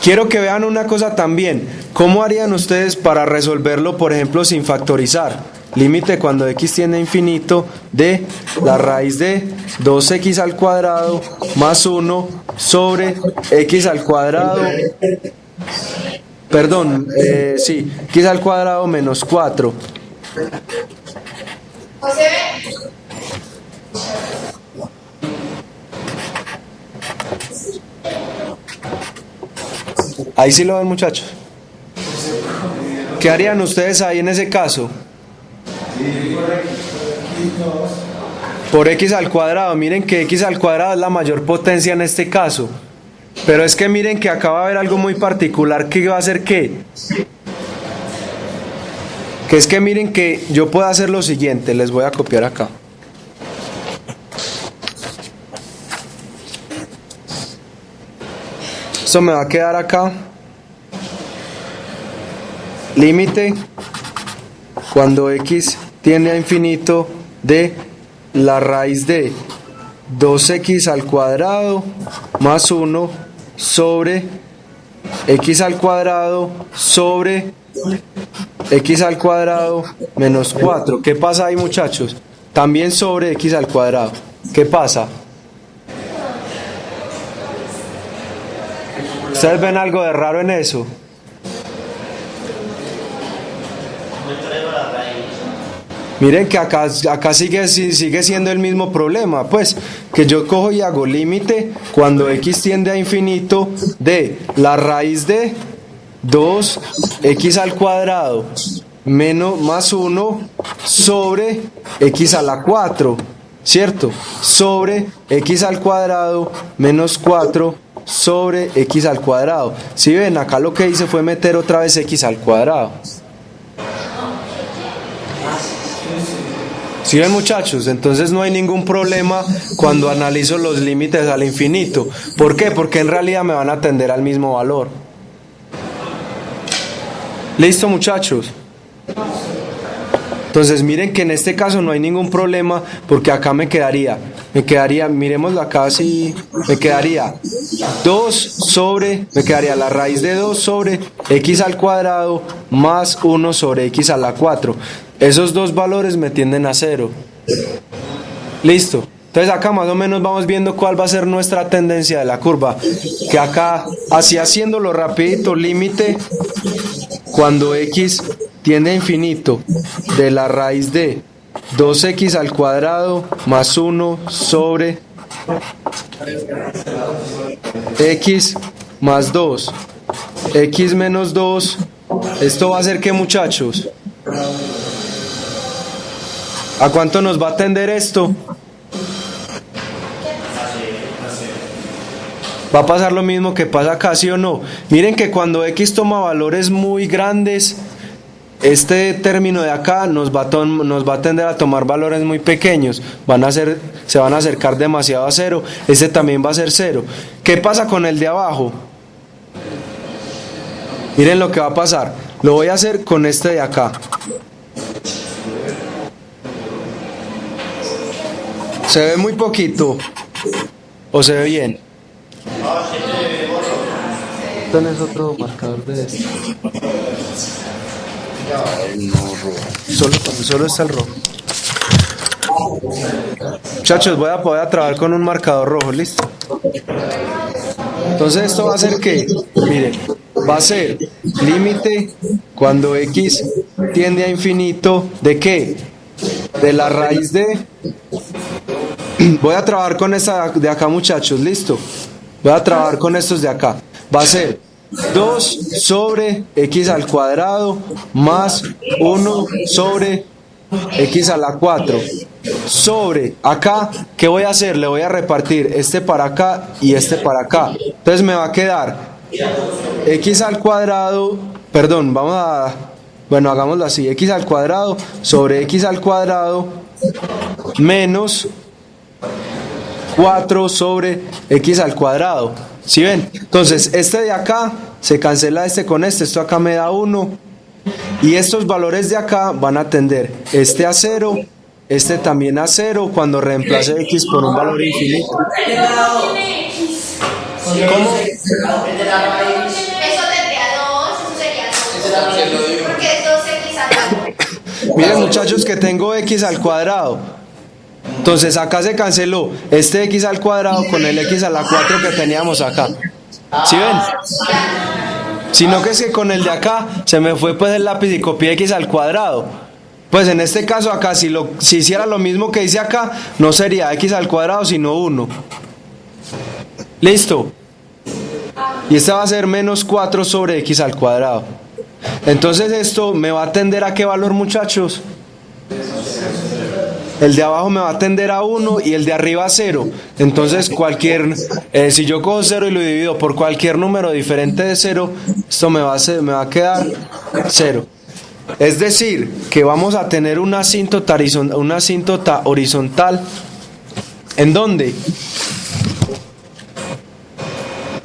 Quiero que vean una cosa también. ¿Cómo harían ustedes para resolverlo, por ejemplo, sin factorizar? Límite cuando x tiende a infinito de la raíz de 2x al cuadrado más 1 sobre x al cuadrado, perdón, sí, x al cuadrado menos 4. José, Ahí sí lo ven, muchachos. ¿Qué harían ustedes ahí en ese caso? Por x al cuadrado. Miren que x al cuadrado es la mayor potencia en este caso. Pero es que miren que acá va a haber algo muy particular que va a hacer que es que miren que yo puedo hacer lo siguiente. Les voy a copiar acá. Esto me va a quedar acá. Límite cuando x tiende a infinito de la raíz de 2x al cuadrado más 1 sobre x al cuadrado sobre x al cuadrado menos 4. ¿Qué pasa ahí, muchachos? También sobre x al cuadrado. ¿Qué pasa? ¿Ustedes ven algo de raro en eso? Miren que acá sigue siendo el mismo problema, pues, que yo cojo y hago límite cuando x tiende a infinito de la raíz de 2x al cuadrado menos más 1 sobre x a la 4, ¿cierto? Sobre x al cuadrado menos 4 sobre x al cuadrado. Si ven, acá lo que hice fue meter otra vez x al cuadrado. ¿Sí ven, muchachos? Entonces no hay ningún problema cuando analizo los límites al infinito. ¿Por qué? Porque en realidad me van a tender al mismo valor. ¿Listo, muchachos? Entonces miren que en este caso no hay ningún problema porque acá me quedaría, miremoslo acá así, me quedaría la raíz de 2 sobre x al cuadrado más 1 sobre x a la 4. Esos dos valores me tienden a 0. Listo. Entonces acá más o menos vamos viendo cuál va a ser nuestra tendencia de la curva. Que acá, así haciéndolo rapidito, límite cuando x tiende a infinito de la raíz de 2x al cuadrado más 1 sobre x más 2, x menos 2. Esto va a ser ¿qué, muchachos? ¿A cuánto nos va a tender esto? Va a pasar lo mismo que pasa acá, ¿sí o no? Miren que cuando x toma valores muy grandes, este término de acá nos va a tender a tomar valores muy pequeños. Se van a acercar demasiado a 0. Este también va a ser 0. ¿Qué pasa con el de abajo? Miren lo que va a pasar. Lo voy a hacer con este de acá. ¿Se ve muy poquito? ¿O se ve bien? ¿Tienes otro marcador de este? Solo está el rojo. Muchachos, voy a trabajar con un marcador rojo, ¿listo? Entonces esto va a ser que, miren, va a ser límite cuando x tiende a infinito, ¿de qué? De la raíz de... Voy a trabajar con esta de acá, muchachos, ¿listo? Voy a trabajar con estos de acá. Va a ser 2 sobre x al cuadrado más 1 sobre x a la 4 sobre acá. ¿Qué voy a hacer? Le voy a repartir este para acá y este para acá. Entonces me va a quedar x al cuadrado, perdón, bueno, hagámoslo así, x al cuadrado sobre x al cuadrado menos 4 sobre x al cuadrado. ¿Sí ven? Entonces este de acá se cancela este con este, esto acá me da 1 y estos valores de acá van a tender este a 0, este también a 0 cuando reemplace x por un valor infinito. Tiene X. ¿Cómo? Eso tendría 2, eso sería 2. Porque es 2x al cuadrado. Miren, muchachos, que tengo x al cuadrado. Entonces acá se canceló este x al cuadrado con el x a la 4 que teníamos acá. ¿Sí ven? Sino que es que con el de acá se me fue pues el lápiz y copié x al cuadrado. Pues en este caso acá, si hiciera lo mismo que dice acá, no sería x al cuadrado sino 1. ¿Listo? Y este va a ser menos 4 sobre x al cuadrado. Entonces esto me va a tender a ¿qué valor, muchachos? El de abajo me va a tender a 1 y el de arriba a 0. Entonces si yo cojo 0 y lo divido por cualquier número diferente de 0, esto me va a quedar 0. Es decir, que vamos a tener una asíntota horizontal. ¿En dónde?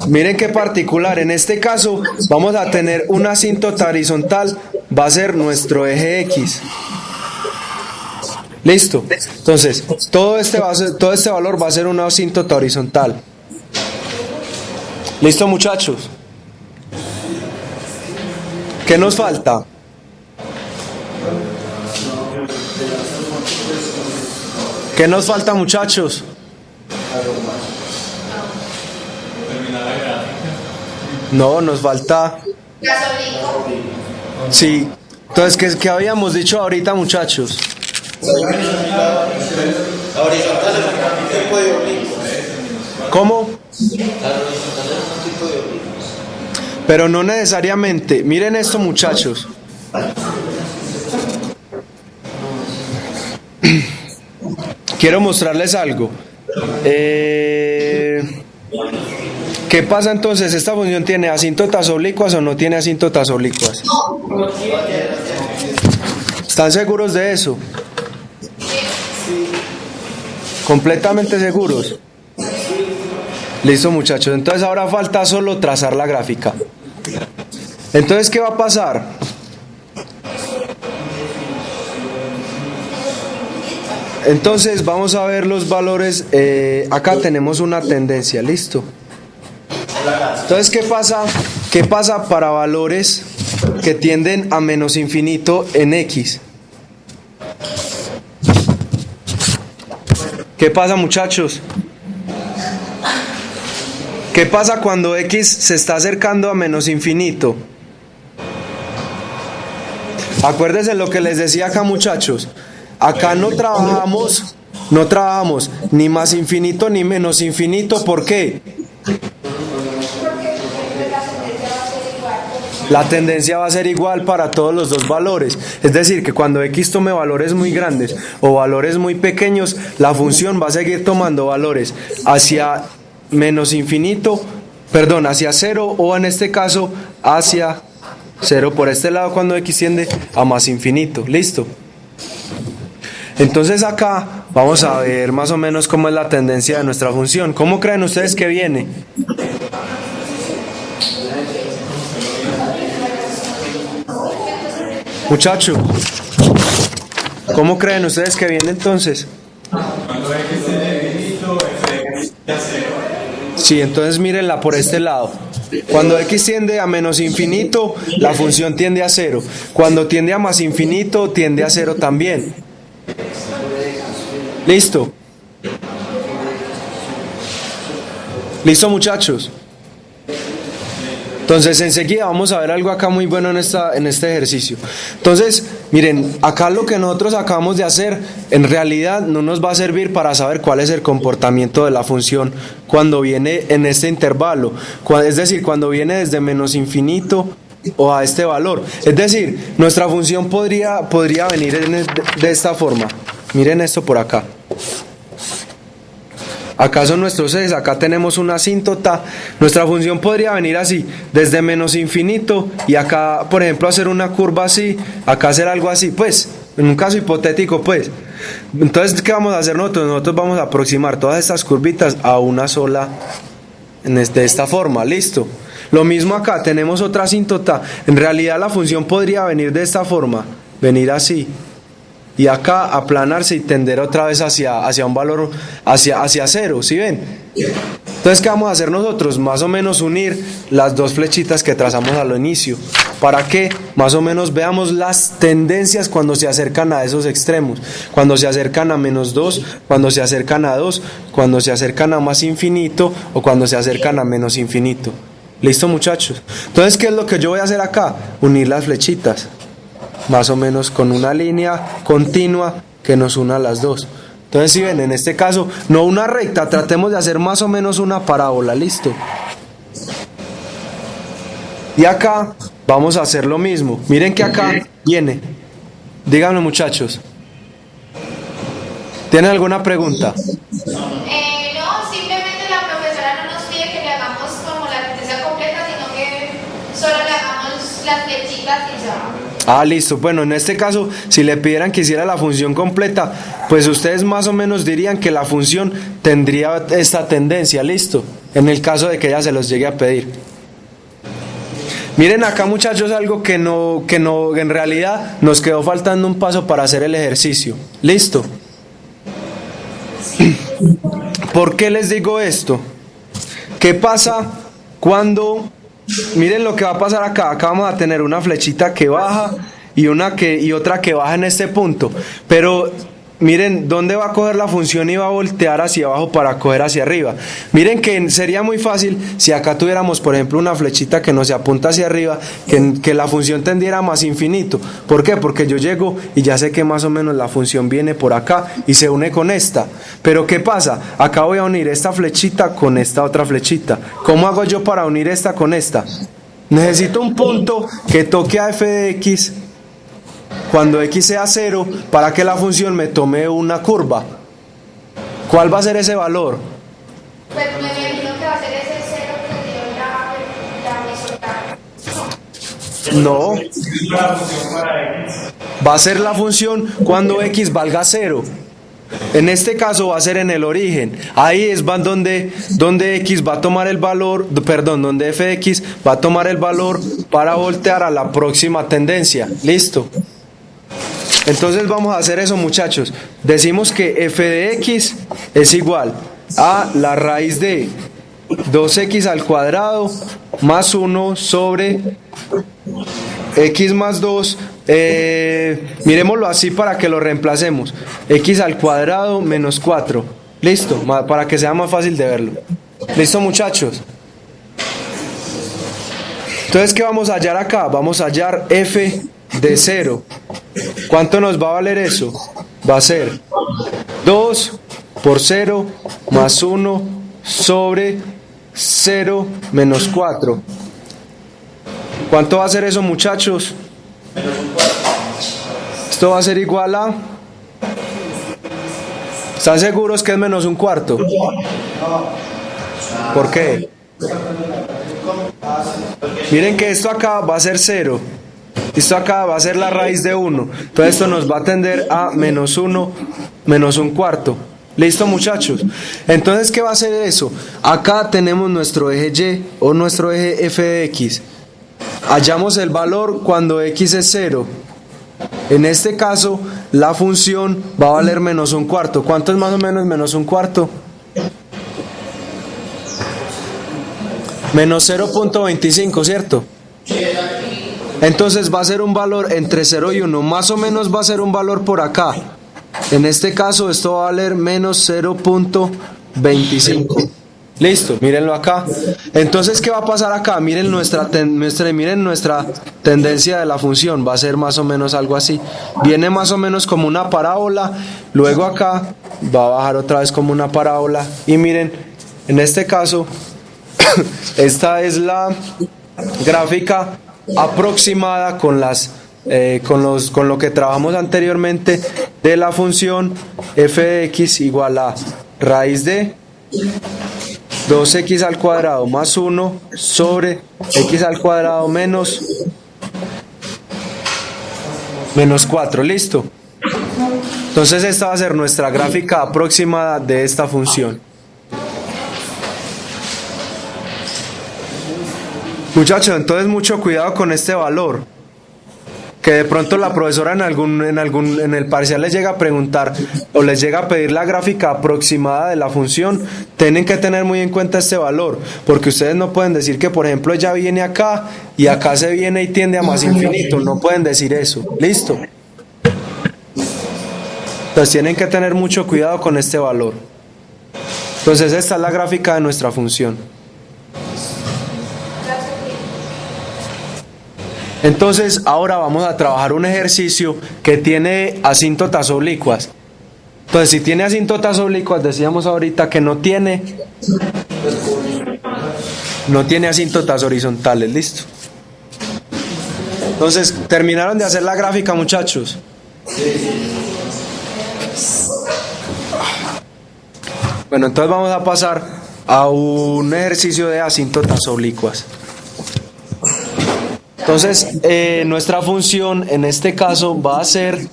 Miren qué particular. En este caso vamos a tener una asíntota horizontal. Va a ser nuestro eje X. Listo. Entonces, todo este valor va a ser una asíntota horizontal. ¿Listo, muchachos? ¿Qué nos falta? ¿Qué nos falta, muchachos? No, nos falta... Sí. Entonces, ¿qué habíamos dicho ahorita, muchachos? La horizontal es un tipo de oblicuo. ¿Cómo? La horizontal es un tipo de oblicuos. Pero no necesariamente. Miren esto, muchachos. Quiero mostrarles algo. ¿Qué pasa entonces? ¿Esta función tiene asíntotas oblicuas o no tiene asíntotas oblicuas? ¿Están seguros de eso? ¿Completamente seguros? Listo, muchachos. Entonces ahora falta solo trazar la gráfica. Entonces, ¿qué va a pasar? Entonces vamos a ver los valores. Acá tenemos una tendencia, ¿listo? Entonces, ¿qué pasa? ¿Qué pasa para valores que tienden a menos infinito en X? ¿Qué pasa, muchachos? ¿Qué pasa cuando X se está acercando a menos infinito? Acuérdense lo que les decía acá, muchachos. Acá no trabajamos ni más infinito ni menos infinito. ¿Por qué? La tendencia va a ser igual para todos los dos valores. Es decir, que cuando X tome valores muy grandes o valores muy pequeños, la función va a seguir tomando valores hacia menos infinito, perdón, hacia 0 o en este caso hacia 0 por este lado cuando X tiende a más infinito. ¿Listo? Entonces acá vamos a ver más o menos cómo es la tendencia de nuestra función. ¿Cómo creen ustedes que viene? Muchachos, ¿cómo creen ustedes que viene entonces? Cuando X tiene infinito, X a 0. Sí, entonces mírenla por este lado. Cuando X tiende a menos infinito, la función tiende a 0. Cuando tiende a más infinito, tiende a 0 también. ¿Listo? ¿Listo, muchachos? Entonces enseguida vamos a ver algo acá muy bueno en este ejercicio. Entonces, miren, acá lo que nosotros acabamos de hacer en realidad no nos va a servir para saber cuál es el comportamiento de la función cuando viene en este intervalo, es decir, cuando viene desde menos infinito o a este valor. Es decir, nuestra función podría venir de esta forma. Miren esto por acá. Acá son nuestros ejes, acá tenemos una asíntota. Nuestra función podría venir así, desde menos infinito, y acá, por ejemplo, hacer una curva así, acá hacer algo así, pues, en un caso hipotético, pues. Entonces, ¿qué vamos a hacer nosotros? Nosotros vamos a aproximar todas estas curvitas a una sola, de esta forma, listo. Lo mismo acá, tenemos otra asíntota. En realidad la función podría venir de esta forma, venir así. Y acá aplanarse y tender otra vez hacia un valor, hacia cero, ¿sí ven? Entonces, ¿qué vamos a hacer nosotros? Más o menos unir las dos flechitas que trazamos al inicio, para que más o menos veamos las tendencias cuando se acercan a esos extremos, cuando se acercan a menos 2, cuando se acercan a 2, cuando se acercan a más infinito o cuando se acercan a menos infinito. ¿Listo, muchachos? Entonces, ¿qué es lo que yo voy a hacer acá? Unir las flechitas, más o menos con una línea continua que nos una a las dos. Entonces, si ven, en este caso, no una recta, tratemos de hacer más o menos una parábola, listo. Y acá vamos a hacer lo mismo. Miren que acá viene. Díganme, muchachos. ¿Tienen alguna pregunta? No, simplemente la profesora no nos pide que le hagamos como la tendencia completa, sino que solo le hagamos las flechitas y ya. Ah, listo. Bueno, en este caso, si le pidieran que hiciera la función completa, pues ustedes más o menos dirían que la función tendría esta tendencia, listo, en el caso de que ella se los llegue a pedir. Miren acá, muchachos, algo que en realidad nos quedó faltando un paso para hacer el ejercicio. Listo. ¿Por qué les digo esto? ¿Qué pasa cuando... Miren lo que va a pasar acá. Acá vamos a tener una flechita que baja y otra que baja en este punto. Pero miren dónde va a coger la función y va a voltear hacia abajo para coger hacia arriba. Miren que sería muy fácil si acá tuviéramos, por ejemplo, una flechita que nos apunta hacia arriba, que la función tendiera más infinito. ¿Por qué? Porque yo llego y ya sé que más o menos la función viene por acá y se une con esta. Pero ¿qué pasa? Acá voy a unir esta flechita con esta otra flechita. ¿Cómo hago yo para unir esta con esta? Necesito un punto que toque a f de x cuando x sea 0 para que la función me tome una curva. ¿Cuál va a ser ese valor? Pues me imagino que va a ser ese 0 que dio la No. Va a ser la función cuando x valga 0. En este caso va a ser en el origen. Ahí es donde x va a tomar el valor, perdón, donde f de x va a tomar el valor para voltear a la próxima tendencia. Listo. Entonces vamos a hacer eso, muchachos. Decimos que f de x es igual a la raíz de 2x al cuadrado más 1 sobre x más 2. Miremoslo así para que lo reemplacemos. X al cuadrado menos 4. Listo, para que sea más fácil de verlo. Listo, muchachos. Entonces, ¿qué vamos a hallar acá? Vamos a hallar f de 0. ¿Cuánto nos va a valer eso? Va a ser 2 por 0 más 1 sobre 0 menos 4. ¿Cuánto va a ser eso, muchachos? Esto va a ser igual a... ¿Están seguros que es menos un cuarto? ¿Por qué? Miren que esto acá va a ser 0. Esto acá va a ser la raíz de 1. Entonces esto nos va a tender a menos 1 menos un cuarto. ¿Listo, muchachos? Entonces, ¿qué va a hacer eso? Acá tenemos nuestro eje Y o nuestro eje f de x. Hallamos el valor cuando x es 0. En este caso, la función va a valer menos un cuarto. ¿Cuánto es más o menos menos un cuarto? Menos 0.25, ¿cierto? Entonces va a ser un valor entre 0 y 1. Más o menos va a ser un valor por acá. En este caso, esto va a valer menos 0.25. Listo, mírenlo acá. Entonces, ¿qué va a pasar acá? Miren miren nuestra tendencia de la función. Va a ser más o menos algo así. Viene más o menos como una parábola. Luego acá va a bajar otra vez como una parábola. Y miren, en este caso, esta es la gráfica aproximada con con lo que trabajamos anteriormente de la función f de x igual a raíz de 2x al cuadrado más 1 sobre x al cuadrado menos 4. Listo. Entonces esta va a ser nuestra gráfica aproximada de esta función. Muchachos, entonces mucho cuidado con este valor. Que de pronto la profesora en el parcial les llega a preguntar o les llega a pedir la gráfica aproximada de la función. Tienen que tener muy en cuenta este valor, porque ustedes no pueden decir que por ejemplo ella viene acá y acá se viene y tiende a más infinito. No pueden decir eso. Listo. Entonces tienen que tener mucho cuidado con este valor. Entonces esta es la gráfica de nuestra función. Entonces ahora vamos a trabajar un ejercicio que tiene asíntotas oblicuas. Entonces si tiene asíntotas oblicuas, decíamos ahorita que no tiene asíntotas horizontales. Listo. Entonces, ¿terminaron de hacer la gráfica, muchachos? Bueno, entonces vamos a pasar a un ejercicio de asíntotas oblicuas. Entonces, nuestra función en este caso va a ser,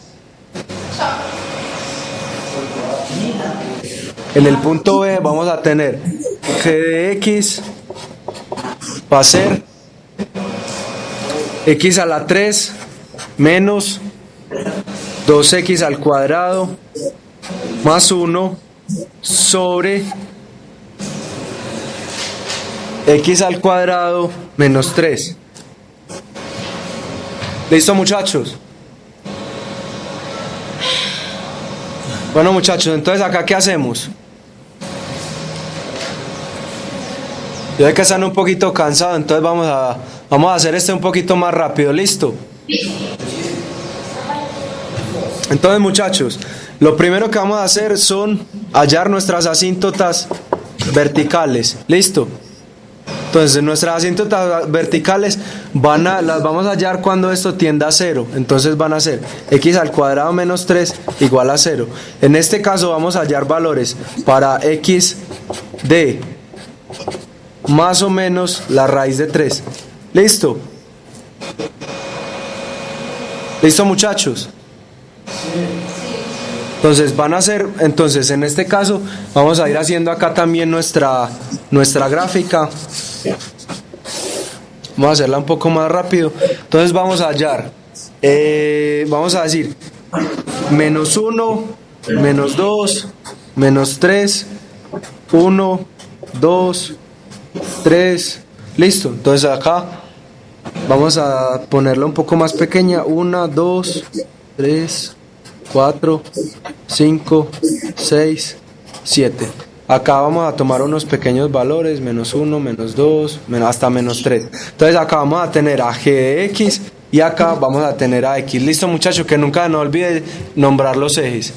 en el punto B vamos a tener g de x va a ser x a la 3 menos 2x al cuadrado más 1 sobre x al cuadrado menos 3. ¿Listo, muchachos? Bueno, muchachos, entonces acá ¿qué hacemos? Yo sé que están un poquito cansados, entonces vamos a hacer un poquito más rápido. ¿Listo? Entonces, muchachos, lo primero que vamos a hacer son hallar nuestras asíntotas verticales. ¿Listo? Entonces nuestras asíntotas verticales las vamos a hallar cuando esto tienda a 0. Entonces van a ser x al cuadrado menos 3 igual a 0. En este caso vamos a hallar valores para x de más o menos la raíz de 3. ¿Listo? ¿Listo, muchachos? Entonces van a ser, en este caso vamos a ir haciendo acá también nuestra gráfica. Vamos a hacerla un poco más rápido. Entonces vamos a hallar, vamos a decir menos 1, menos 2, menos 3, 1, 2, 3. Listo. Entonces acá vamos a ponerla un poco más pequeña. 1, 2, 3, 4, 5, 6, 7. Acá vamos a tomar unos pequeños valores, menos 1, menos 2, hasta menos 3. Entonces acá vamos a tener a g de x y acá vamos a tener a x. Listo, muchachos, que nunca no olvide nombrar los ejes.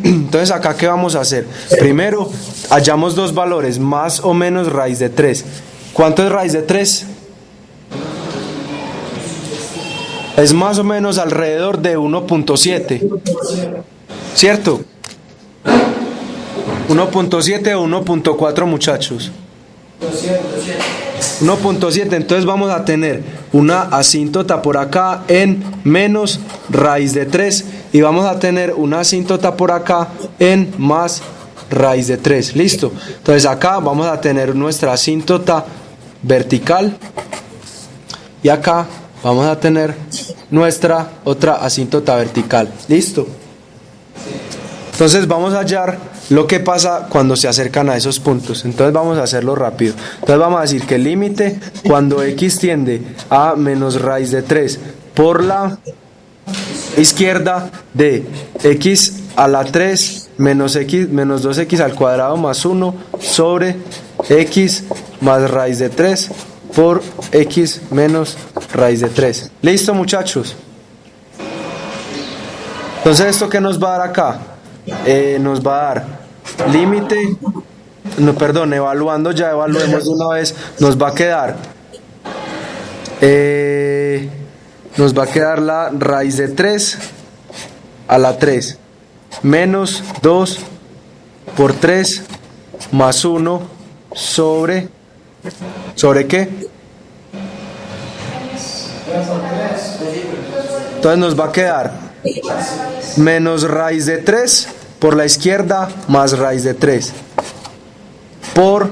Entonces acá ¿qué vamos a hacer? Primero hallamos dos valores, más o menos raíz de 3. ¿Cuánto es raíz de 3? Es más o menos alrededor de 1.7, ¿cierto? 1.7 o 1.4, muchachos. 1.7, entonces vamos a tener una asíntota por acá en menos raíz de 3 y vamos a tener una asíntota por acá en más raíz de 3. Listo. Entonces acá vamos a tener nuestra asíntota vertical y acá vamos a tener nuestra otra asíntota vertical. Listo. Entonces vamos a hallar lo que pasa cuando se acercan a esos puntos. Entonces vamos a hacerlo rápido. Entonces vamos a decir que el límite cuando x tiende a menos raíz de 3 por la izquierda de x a la 3 menos 2x al cuadrado más 1 sobre x más raíz de 3 por x menos raíz de 3. ¿Listo, muchachos? Entonces, ¿esto qué nos va a dar acá? Nos va a dar límite, no, perdón, evaluando, ya evaluemos de una vez, nos va a quedar la raíz de 3 a la 3 menos 2 por 3 más 1 ¿sobre qué? Entonces nos va a quedar menos raíz de 3 por la izquierda más raíz de 3 por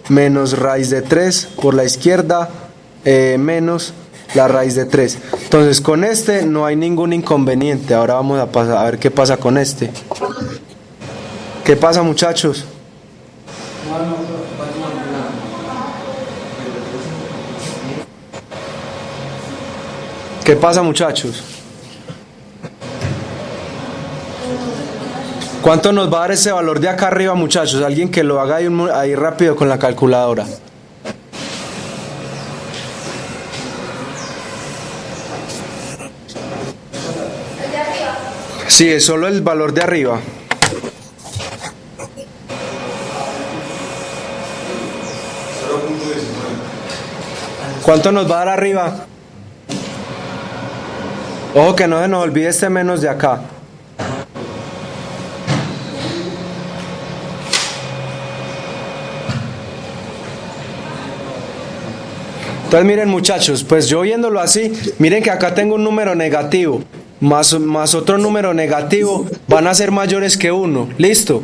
menos raíz de 3 por la izquierda menos la raíz de 3. Entonces con este no hay ningún inconveniente. Ahora vamos a pasar a ver qué pasa con este. ¿Qué pasa, muchachos? ¿Qué pasa, muchachos? ¿Cuánto nos va a dar ese valor de acá arriba, muchachos? Alguien que lo haga ahí rápido con la calculadora. Sí, es solo el valor de arriba. ¿Cuánto nos va a dar arriba? Ojo que no se nos olvide este menos de acá. Entonces miren, muchachos, pues yo viéndolo así, miren que acá tengo un número negativo más otro número negativo, van a ser mayores que 1. ¿Listo?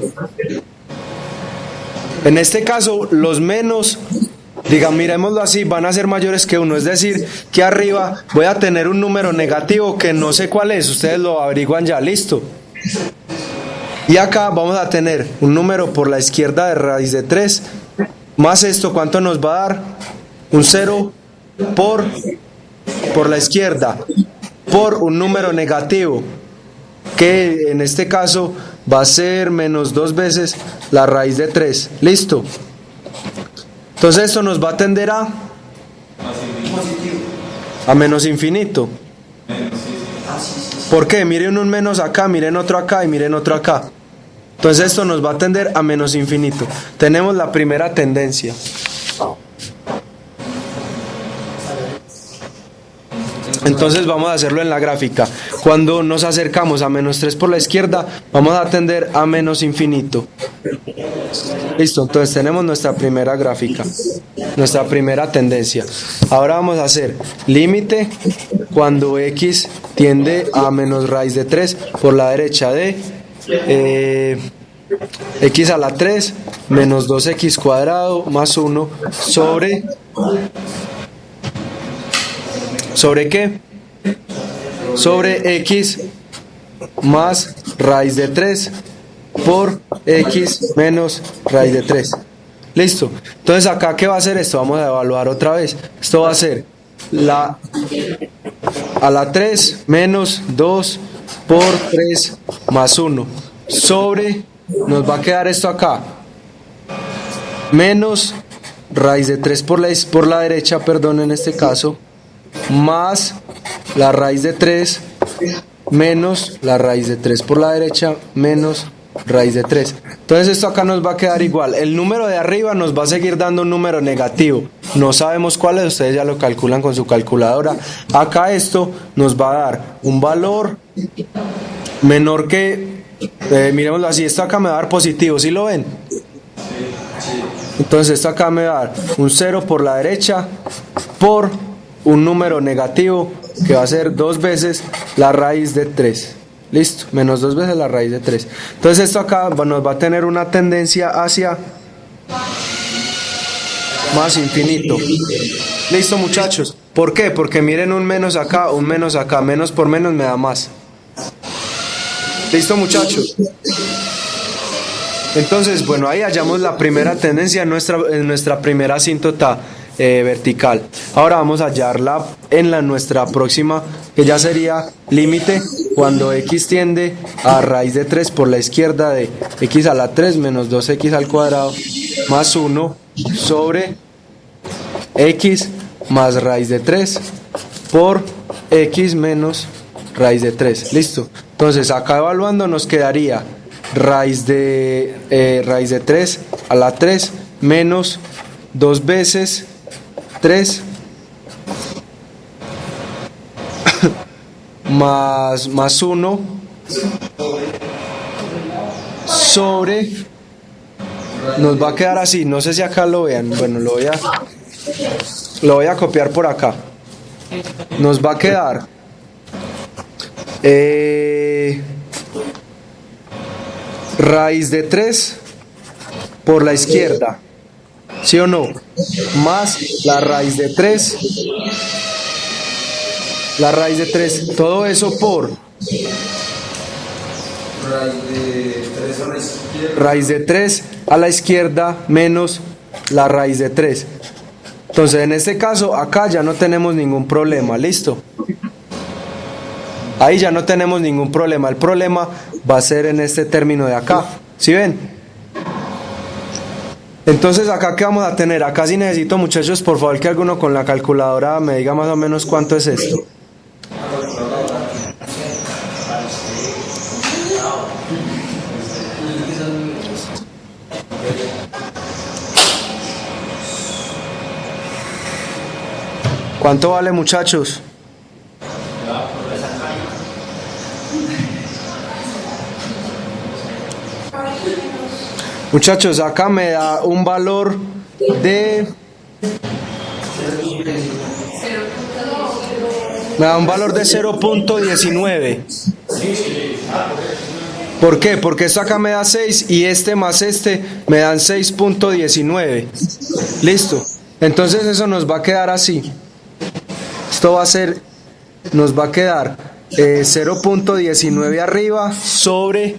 En este caso los menos, miremoslo así, van a ser mayores que 1, es decir, que arriba voy a tener un número negativo que no sé cuál es, ustedes lo averiguan ya. ¿Listo? Y acá vamos a tener un número por la izquierda de raíz de 3 más esto, ¿cuánto nos va a dar? Un 0 por la izquierda por un número negativo que en este caso va a ser menos 2 veces la raíz de 3. ¿Listo? Entonces esto nos va a tender a menos infinito. ¿Por qué? Miren un menos acá, miren otro acá y miren otro acá. Entonces esto nos va a tender a menos infinito. Tenemos la primera tendencia. Entonces vamos a hacerlo en la gráfica. Cuando nos acercamos a menos 3 por la izquierda, vamos a tender a menos infinito. Listo, entonces tenemos nuestra primera gráfica, nuestra primera tendencia. Ahora vamos a hacer límite cuando x tiende a menos raíz de 3 por la derecha de x a la 3 menos 2x cuadrado más 1 ¿sobre qué? Sobre x más raíz de 3 por x menos raíz de 3. Listo. Entonces acá, ¿qué va a hacer esto? Vamos a evaluar otra vez. Esto va a ser a la 3 menos 2 por 3 más 1 sobre, nos va a quedar esto acá, menos raíz de 3 por la derecha, perdón, en este caso, más la raíz de 3 menos la raíz de 3 por la derecha menos raíz de 3. Entonces esto acá nos va a quedar igual. El número de arriba nos va a seguir dando un número negativo. No sabemos cuál es, ustedes ya lo calculan con su calculadora. Acá esto nos va a dar un valor menor que, miremoslo así, esto acá me va a dar positivo, ¿sí lo ven? Entonces esto acá me va a dar un 0 por la derecha por un número negativo que va a ser 2 veces la raíz de 3. Listo, menos 2 veces la raíz de 3. Entonces esto acá nos va a tener una tendencia hacia más infinito. Listo, muchachos. ¿Por qué? Porque miren un menos acá, menos por menos me da más. Listo, muchachos. Entonces, bueno, ahí hallamos la primera tendencia en nuestra primera asíntota vertical. Ahora vamos a hallarla en nuestra próxima, que ya sería límite cuando x tiende a raíz de 3 por la izquierda de x a la 3 menos 2x al cuadrado más 1 sobre x más raíz de 3 por x menos raíz de 3. Listo. Entonces acá evaluando nos quedaría raíz de 3 a la 3 menos 2 veces 3 más 1 sobre, nos va a quedar así, no sé si acá lo vean, bueno, lo voy a copiar por acá. Nos va a quedar raíz de 3 por la izquierda, ¿sí o no? Más la raíz de 3, todo eso por raíz de 3 a la izquierda menos la raíz de 3. Entonces en este caso acá ya no tenemos ningún problema, listo. Ahí ya no tenemos ningún problema, el problema va a ser en este término de acá, ¿sí ven? Entonces acá ¿qué vamos a tener? Acá sí necesito, muchachos, por favor que alguno con la calculadora me diga más o menos cuánto es esto. ¿Cuánto vale, muchachos? Muchachos, acá me da un valor de 0.19. ¿Por qué? Porque esto acá me da 6 y este más este me dan 6.19. Listo. Entonces eso nos va a quedar así. Esto va a ser, nos va a quedar 0.19 arriba ¿sobre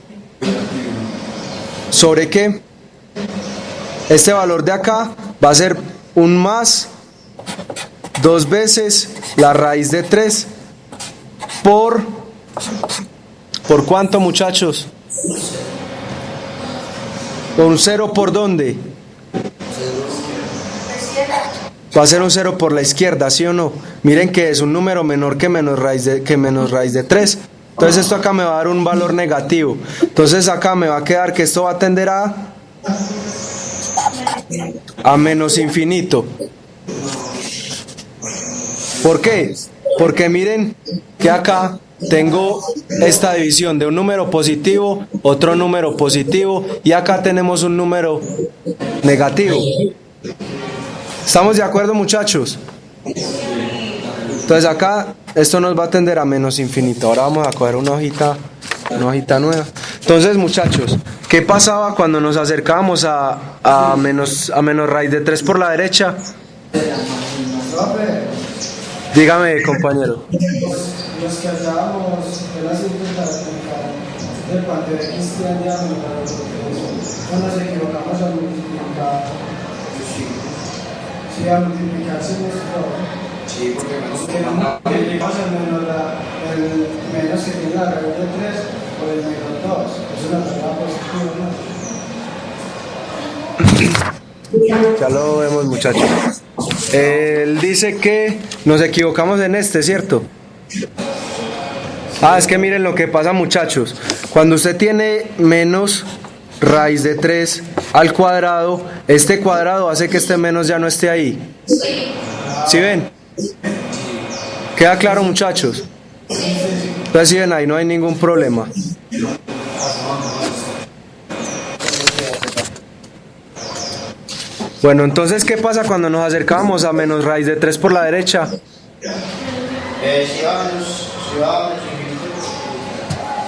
qué? Este valor de acá va a ser un más 2 veces la raíz de 3 ¿por cuánto, muchachos? ¿Un 0 por dónde? Va a ser un 0 por la izquierda, ¿sí o no? Miren que es un número menor que menos raíz de 3. Entonces esto acá me va a dar un valor negativo. Entonces acá me va a quedar que esto va a tender a menos infinito. ¿Por qué? Porque miren que acá tengo esta división de un número positivo, otro número positivo y acá tenemos un número negativo. ¿Estamos de acuerdo, muchachos? Entonces acá esto nos va a tender a menos infinito. Ahora vamos a coger una hojita nueva. Entonces, muchachos, ¿qué pasaba cuando nos acercábamos a menos raíz de 3 por la derecha? Dígame, compañero. Los que hallábamos de la simple aritmética de cuando x tiende a menos, no nos equivocamos al multiplicar. Sí, al multiplicarse nuestro. Sí, porque multiplicamos el menos que tiene la raíz de 3 por el menos 2. Eso nos da positivo, ¿no? Ya lo vemos, muchachos. Él dice que nos equivocamos en este, ¿cierto? Es que miren lo que pasa, muchachos. Cuando usted tiene menos raíz de 3 al cuadrado, este cuadrado hace que este menos ya no esté ahí. ¿Sí ven? ¿Queda claro, muchachos? Entonces, ¿sí ven? Ahí no hay ningún problema. Bueno, entonces, ¿qué pasa cuando nos acercamos a menos raíz de 3 por la derecha?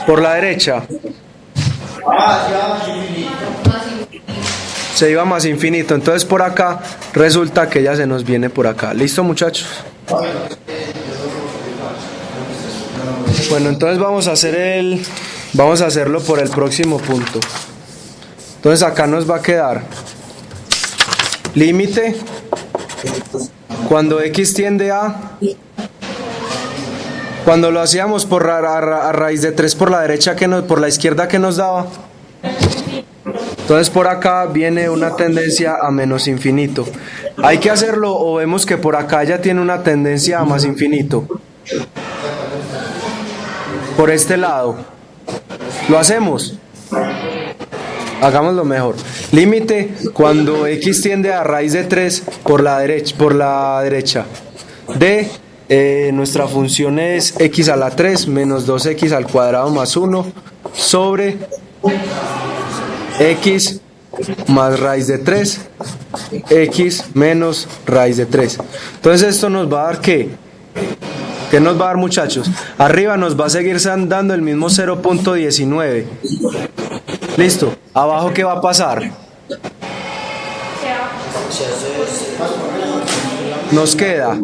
Por la derecha. Se iba más infinito. Entonces por acá resulta que ya se nos viene por acá. ¿Listo, muchachos? Bueno, entonces vamos a hacerlo por el próximo punto. Entonces acá nos va a quedar límite cuando x tiende a, cuando lo hacíamos por a raíz de 3 por la derecha, por la izquierda, que nos daba Entonces por acá viene una tendencia a menos infinito. ¿Hay que hacerlo o vemos que por acá ya tiene una tendencia a más infinito? Por este lado. ¿Lo hacemos? Hagámoslo mejor. Límite cuando x tiende a raíz de 3 por la derecha. De nuestra función es x a la 3 menos 2x al cuadrado más 1 sobre x más raíz de 3, x menos raíz de 3. Entonces esto nos va a dar ¿qué? ¿Qué nos va a dar, muchachos? Arriba nos va a seguir dando el mismo 0.19. Listo. Abajo ¿qué va a pasar? Nos queda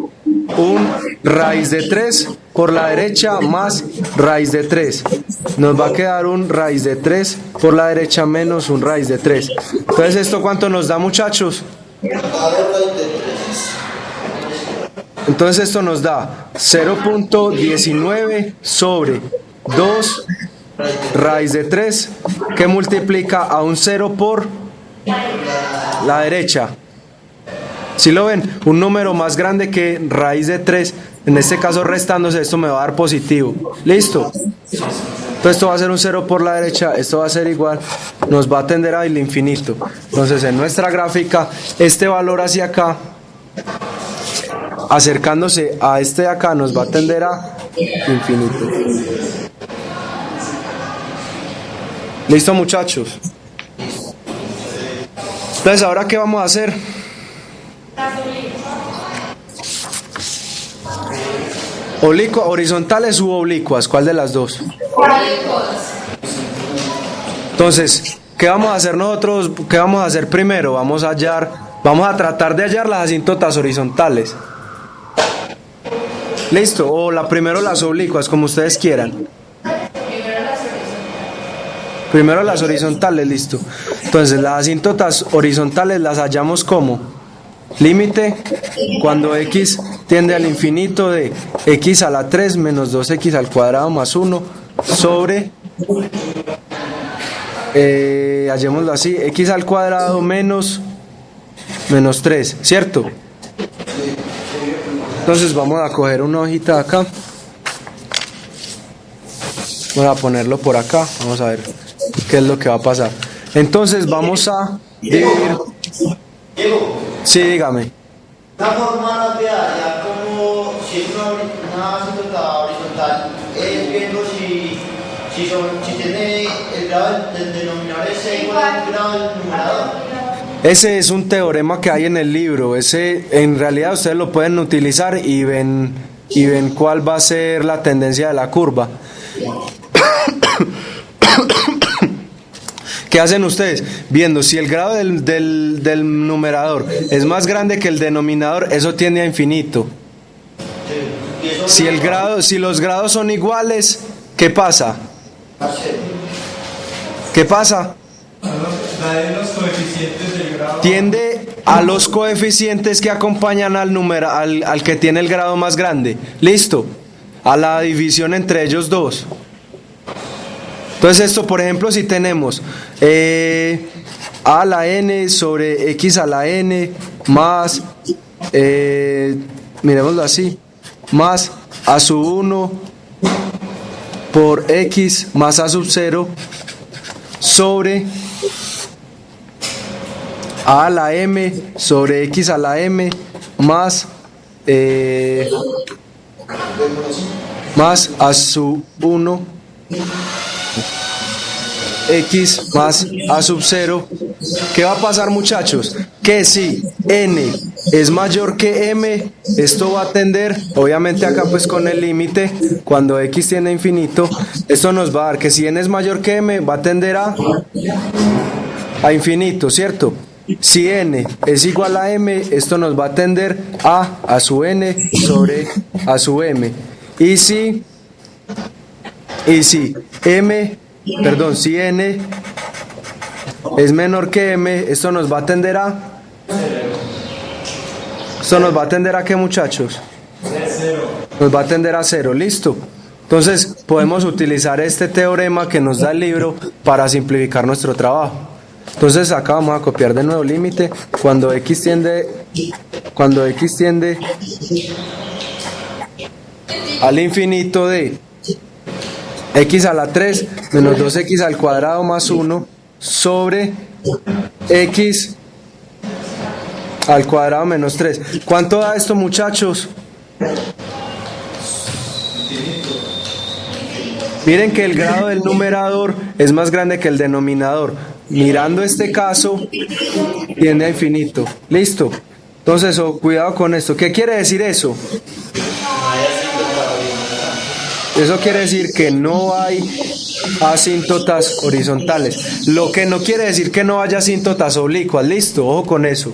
un raíz de 3 por la derecha más raíz de 3. Nos va a quedar un raíz de 3 por la derecha menos un raíz de 3. Entonces, ¿esto cuánto nos da, muchachos? Entonces esto nos da 0.19 sobre 2 raíz de 3 que multiplica a un 0 por la derecha. Si lo ven, un número más grande que raíz de 3, en este caso restándose, esto me va a dar positivo. ¿Listo? Entonces esto va a ser un 0 por la derecha, esto va a ser igual, nos va a tender al infinito. Entonces en nuestra gráfica, este valor hacia acá, acercándose a este de acá, nos va a tender a infinito. ¿Listo, muchachos? Entonces, ¿ahora qué vamos a hacer? ¿Horizontales u oblicuas? ¿Cuál de las dos? Entonces, ¿qué vamos a hacer nosotros? ¿Qué vamos a hacer primero? Vamos a tratar de hallar las asíntotas horizontales. ¿Listo? O primero las oblicuas, como ustedes quieran. Primero las horizontales, listo. Entonces, las asíntotas horizontales las hallamos como límite cuando x tiende al infinito de x a la 3 menos 2x al cuadrado más 1 sobre, hallémoslo así, x al cuadrado menos 3, ¿cierto? Entonces vamos a coger una hojita de acá, vamos a ponerlo por acá, vamos a ver qué es lo que va a pasar. Entonces vamos a dividir. Diego, Sí, dígame. una forma rápida, ya como si es una asíntota horizontal, es viendo si tiene el grado del denominador es igual al grado del numerador. Ese es un teorema que hay en el libro. Ese, en realidad, ustedes lo pueden utilizar y ven cuál va a ser la tendencia de la curva. ¿Qué hacen ustedes? Viendo si el grado del numerador es más grande que el denominador, eso tiende a infinito. Si los grados son iguales, ¿qué pasa? ¿Qué pasa? La de los coeficientes del grado. Tiende a los coeficientes que acompañan al que tiene el grado más grande. ¿Listo? A la división entre ellos dos. Entonces esto, por ejemplo, si tenemos a a la n sobre x a la n más, miremoslo así, más a sub 1 por x más a sub 0 sobre a la m sobre x a la m más a sub 1 x más a sub 0. ¿Qué va a pasar, muchachos? Que si n es mayor que m, esto va a tender, obviamente acá pues con el límite, cuando x tiende a infinito, esto nos va a dar que si n es mayor que m, va a tender a infinito, ¿cierto? Si n es igual a m, esto nos va a tender a sub n sobre a sub m. Y si n es menor que m, esto nos va a tender a... ¿Esto nos va a tender a qué, muchachos? Nos va a tender a 0, listo. Entonces podemos utilizar este teorema que nos da el libro para simplificar nuestro trabajo. Entonces acá vamos a copiar de nuevo límite cuando x tiende al infinito de x a la 3 menos 2x al cuadrado más 1 sobre x al cuadrado menos 3. ¿Cuánto da esto, muchachos? Miren que el grado del numerador es más grande que el denominador. Mirando este caso, tiende a infinito. ¿Listo? Entonces, cuidado con esto. ¿Qué quiere decir eso? Eso quiere decir que no hay asíntotas horizontales. Lo que no quiere decir que no haya asíntotas oblicuas. ¿Listo? Ojo con eso.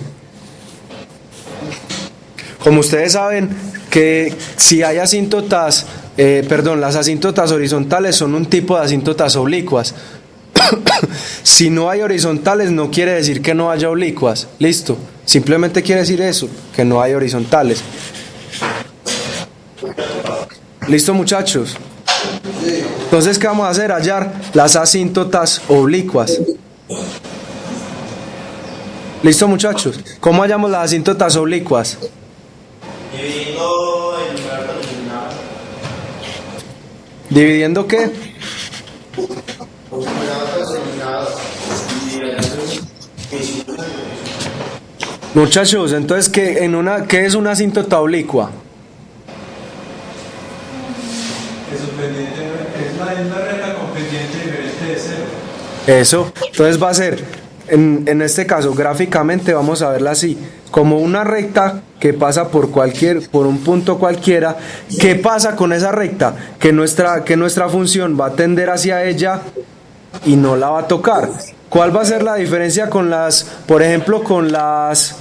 Como ustedes saben que si hay asíntotas, las asíntotas horizontales son un tipo de asíntotas oblicuas. Si no hay horizontales no quiere decir que no haya oblicuas. Listo. Simplemente quiere decir eso, que no hay horizontales. ¿Listo, muchachos? Entonces, ¿qué vamos a hacer? Hallar las asíntotas oblicuas. ¿Listo, muchachos? ¿Cómo hallamos las asíntotas oblicuas? Dividiendo el numerador por el denominador. ¿Dividiendo qué? Muchachos, entonces, ¿qué es una asíntota oblicua? Es la recta con pendiente diferente de 0. Eso, entonces va a ser, en este caso, gráficamente vamos a verla así, como una recta que pasa por un punto cualquiera. ¿Qué pasa con esa recta? Que nuestra función va a tender hacia ella y no la va a tocar. ¿Cuál va a ser la diferencia por ejemplo, con las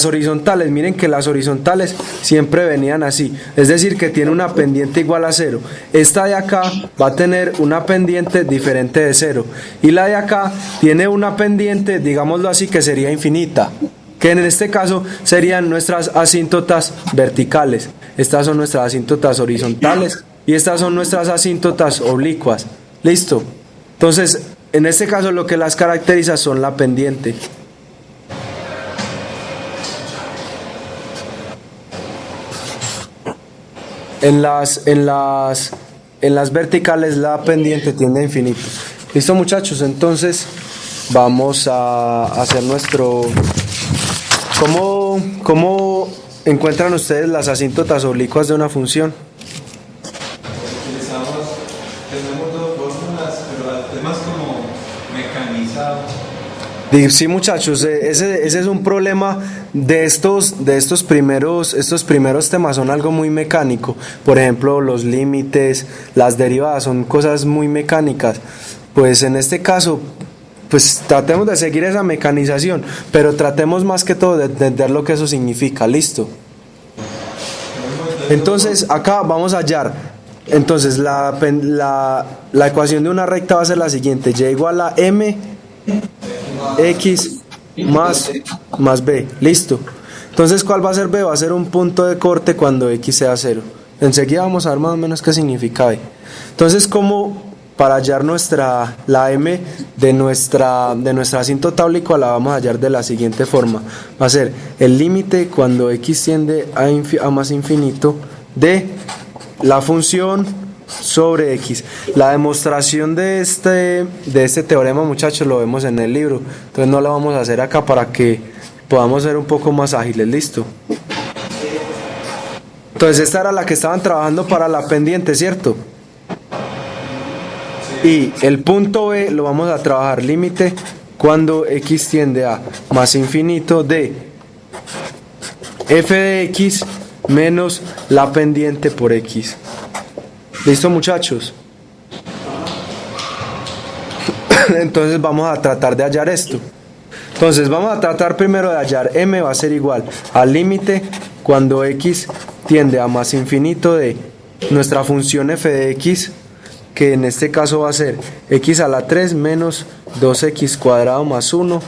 horizontales? Miren que las horizontales siempre venían así, es decir, que tiene una pendiente igual a 0. Esta de acá va a tener una pendiente diferente de 0, y la de acá tiene una pendiente, digámoslo así, que sería infinita, que en este caso serían nuestras asíntotas verticales. Estas son nuestras asíntotas horizontales y estas son nuestras asíntotas oblicuas. ¿Listo? Entonces, en este caso lo que las caracteriza son la pendiente. En las verticales la pendiente tiende a infinito. ¿Listo, muchachos? Entonces vamos a hacer nuestro... ¿Cómo encuentran ustedes las asíntotas oblicuas de una función? Tenemos dos fórmulas, pero es más como mecanizado. Sí, muchachos, ese es un problema de estos primeros temas, son algo muy mecánico. Por ejemplo, los límites, las derivadas, son cosas muy mecánicas. Pues en este caso, pues tratemos de seguir esa mecanización, pero tratemos más que todo de entender lo que eso significa. ¿Listo? Entonces, acá vamos a hallar. Entonces, la ecuación de una recta va a ser la siguiente: y igual a m x más b. Listo. Entonces, ¿cuál va a ser b? Va a ser un punto de corte cuando x sea 0. Enseguida vamos a ver más o menos qué significa b. Entonces, para hallar la m de nuestra asíntota oblicua, la vamos a hallar de la siguiente forma: va a ser el límite cuando x tiende a más infinito de la función sobre x. La demostración de este teorema, muchachos, lo vemos en el libro, entonces no la vamos a hacer acá para que podamos ser un poco más ágiles. ¿Listo? Entonces esta era la que estaban trabajando para la pendiente, ¿cierto? Y el punto b lo vamos a trabajar límite cuando x tiende a más infinito de f de x menos la pendiente por x. ¿Listo, muchachos? Entonces vamos a tratar de hallar esto. Entonces vamos a tratar primero de hallar m, va a ser igual al límite cuando x tiende a más infinito de nuestra función f de x, que en este caso va a ser x a la 3 menos 2x cuadrado más 1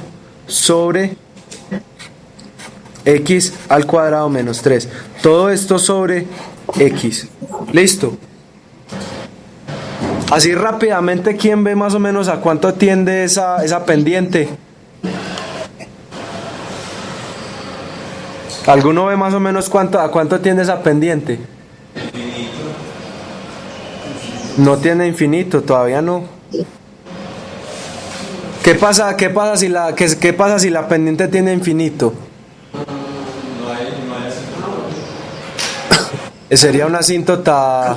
sobre x al cuadrado menos 3. Todo esto sobre x. ¿Listo? Así rápidamente, ¿quién ve más o menos a cuánto tiende esa pendiente? ¿Alguno ve más o menos a cuánto tiende esa pendiente? No tiene infinito, todavía no. ¿Qué pasa si la pendiente tiene infinito? Sería una asíntota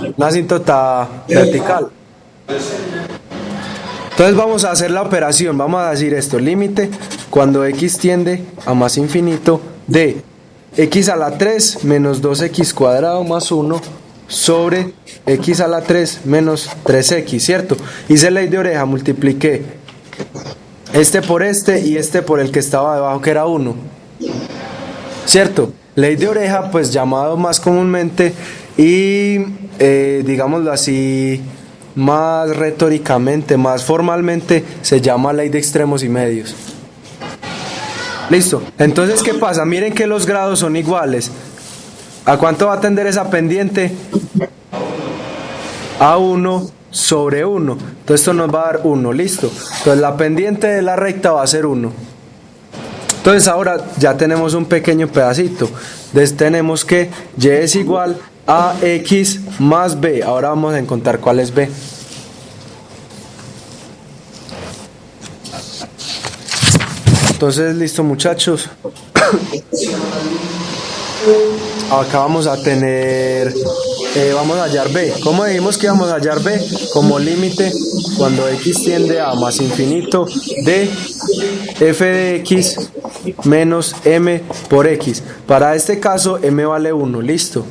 vertical. Entonces vamos a hacer la operación, vamos a decir esto, límite cuando x tiende a más infinito de x a la 3 menos 2x cuadrado más 1 sobre x a la 3 menos 3x, ¿cierto? Hice ley de oreja, multipliqué este por este y este por el que estaba debajo que era 1, ¿cierto? Ley de oreja, pues llamado más comúnmente y digámoslo así, más retóricamente, más formalmente, se llama ley de extremos y medios. Listo. Entonces, ¿qué pasa? Miren que los grados son iguales. ¿A cuánto va a tender esa pendiente? A 1 sobre 1. Entonces esto nos va a dar 1. Listo. Entonces la pendiente de la recta va a ser 1. Entonces ahora ya tenemos un pequeño pedacito. Entonces tenemos que y es igual a x más b. Ahora vamos a encontrar cuál es b. Entonces, listo, muchachos. Acá vamos a tener, vamos a hallar b. ¿Cómo dijimos que íbamos a hallar b? Como límite cuando x tiende a más infinito de f de x menos m por x. Para este caso, m vale 1, listo.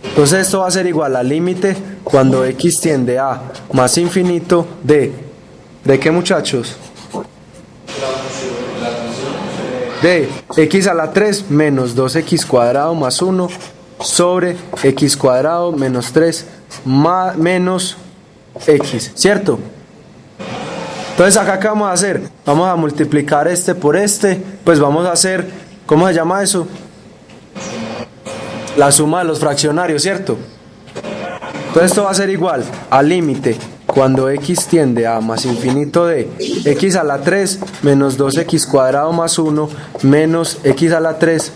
Entonces esto va a ser igual a límite cuando x tiende a más infinito de qué, muchachos? De x a la 3 menos 2x cuadrado más 1 sobre x cuadrado menos 3 menos x, ¿cierto? Entonces acá, ¿qué vamos a hacer? Vamos a multiplicar este por este, pues vamos a hacer, ¿cómo se llama eso? La suma de los fraccionarios, ¿cierto? Entonces esto va a ser igual a límite cuando x tiende a más infinito de x a la 3 menos 2x cuadrado más 1 menos x a la 3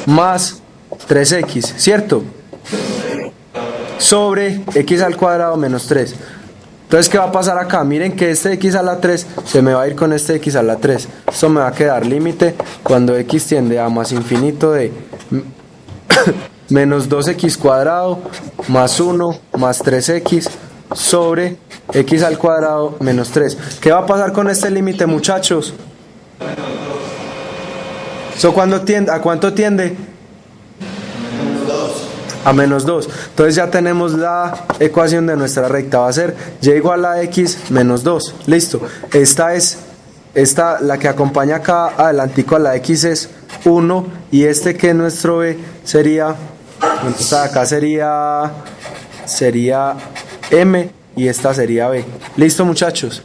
más 3x, ¿cierto? Sobre x al cuadrado menos 3. Entonces, ¿qué va a pasar acá? Miren que este x a la 3 se me va a ir con este x a la 3. Esto me va a quedar límite cuando x tiende a más infinito de menos 2x cuadrado más 1 más 3x sobre x al cuadrado menos 3. ¿Qué va a pasar con este límite, muchachos? ¿Eso cuándo tiende? ¿A cuánto tiende? A menos 2. Entonces ya tenemos la ecuación de nuestra recta. Va a ser y igual a x menos 2. Listo. Esta, la que acompaña acá adelantico a la x es 1 y este que es nuestro b sería, entonces acá sería m y esta sería b. Listo, muchachos.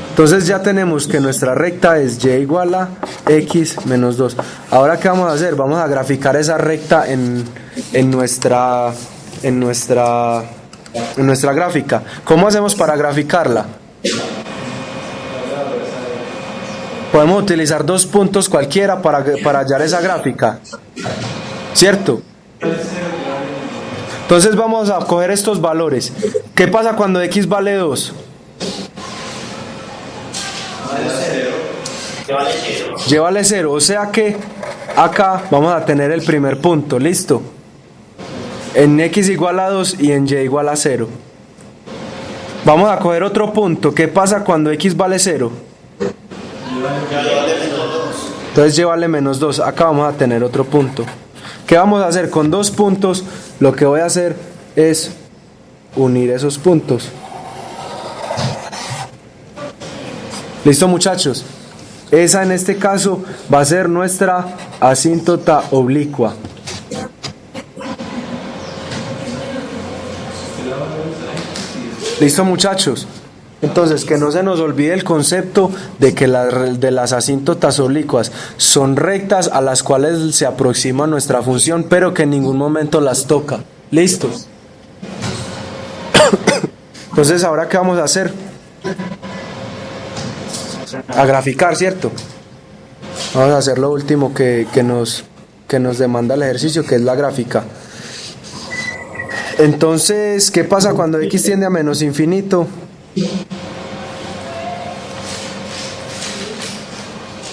Entonces ya tenemos que nuestra recta es y igual a x menos 2. Ahora, ¿qué vamos a hacer? Vamos a graficar esa recta en nuestra gráfica. ¿Cómo hacemos para graficarla? Podemos utilizar dos puntos cualquiera para hallar esa gráfica, ¿cierto? Entonces vamos a coger estos valores. ¿Qué pasa cuando x vale 2? Y vale 0, o sea que acá vamos a tener el primer punto, ¿listo? En x igual a 2 y en y igual a 0. Vamos a coger otro punto. ¿Qué pasa cuando x vale 0? Entonces y vale menos 2. Acá vamos a tener otro punto. ¿Qué vamos a hacer? Con dos puntos, lo que voy a hacer es unir esos puntos. ¿Listo, muchachos? Esa en este caso va a ser nuestra asíntota oblicua. ¿Listo, muchachos? Entonces, que no se nos olvide el concepto de que de las asíntotas oblicuas son rectas a las cuales se aproxima nuestra función, pero que en ningún momento las toca. ¿Listo? Entonces, ¿ahora qué vamos a hacer? A graficar, ¿cierto? Vamos a hacer lo último que nos demanda el ejercicio, que es la gráfica. Entonces, ¿qué pasa cuando x tiende a menos infinito?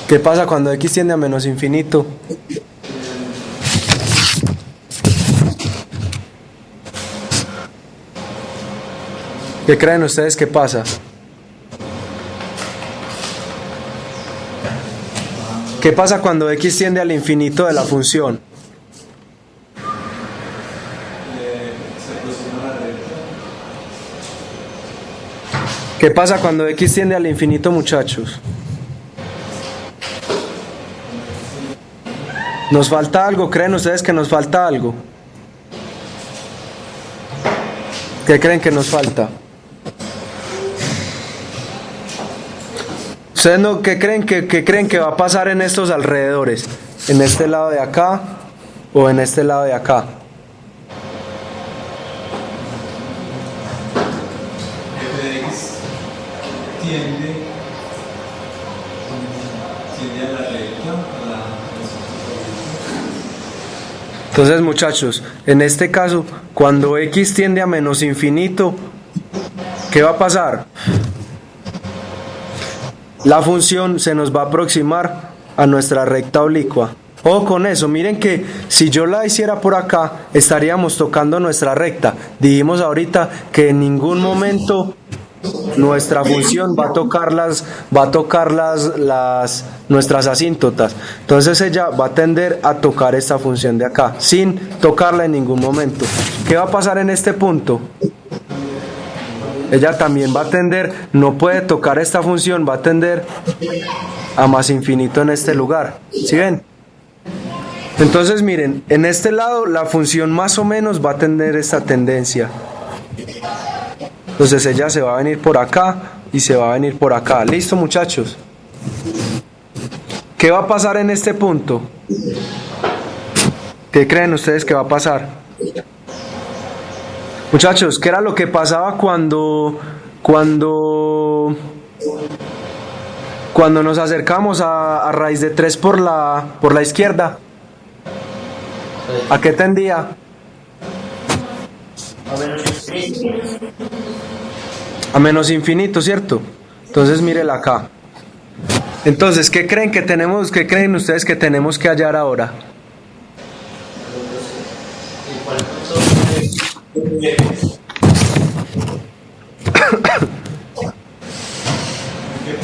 ¿Qué pasa cuando x tiende a menos infinito? ¿Qué creen ustedes que pasa? ¿Qué pasa cuando x tiende al infinito de la función? Se aproxima a la recta. ¿Qué pasa cuando x tiende al infinito, muchachos? ¿Nos falta algo? ¿Creen ustedes que nos falta algo? ¿Qué creen que nos falta? ¿Ustedes no, qué creen que va a pasar en estos alrededores? ¿En este lado de acá o en este lado de acá? F de x tiende a la recta, a la Entonces, muchachos, en este caso, cuando x tiende a menos infinito, ¿qué va a pasar? La función se nos va a aproximar a nuestra recta oblicua. Ojo con eso, miren que si yo la hiciera por acá, estaríamos tocando nuestra recta. Dijimos ahorita que en ningún momento nuestra función va a tocar nuestras asíntotas. Entonces ella va a tender a tocar esta función de acá, sin tocarla en ningún momento. ¿Qué va a pasar en este punto? Ella también va a tender, no puede tocar esta función, va a tender a más infinito en este lugar. ¿Sí ven? Entonces miren, en este lado la función más o menos va a tener esta tendencia. Entonces ella se va a venir por acá y se va a venir por acá. ¿Listo, muchachos? ¿Qué va a pasar en este punto? ¿Qué creen ustedes que va a pasar? Muchachos, ¿qué era lo que pasaba cuando nos acercamos a raíz de 3 por la izquierda? ¿A qué tendía? A menos infinito, ¿cierto? Entonces mírela acá. Entonces, ¿qué creen ustedes que tenemos que hallar ahora?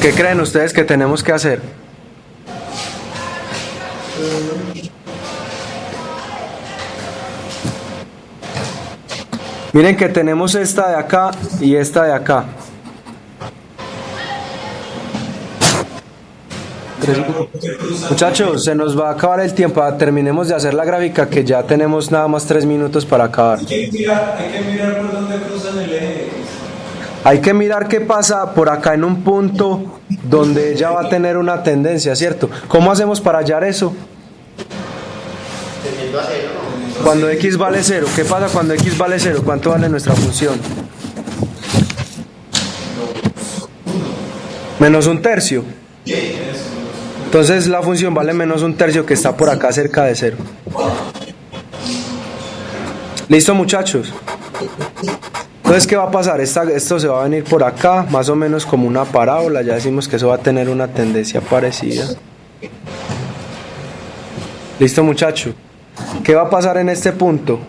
¿Qué creen ustedes que tenemos que hacer? Miren que tenemos esta de acá y esta de acá. Muchachos, se nos va a acabar el tiempo. Terminemos de hacer la gráfica, que ya tenemos nada más 3 minutos para acabar. Hay que mirar por dónde cruzan el eje X. Hay que mirar qué pasa por acá en un punto donde ella va a tener una tendencia, ¿cierto? ¿Cómo hacemos para hallar eso? Tendiendo a cero, ¿no? Cuando x vale 0, ¿qué pasa cuando x vale 0? ¿Cuánto vale nuestra función? Menos un tercio. Entonces la función vale menos un tercio, que está por acá cerca de 0. ¿Listo, muchachos? Entonces, ¿qué va a pasar? Esto se va a venir por acá, más o menos como una parábola. Ya decimos que eso va a tener una tendencia parecida. ¿Listo, muchachos? ¿Qué va a pasar en este punto?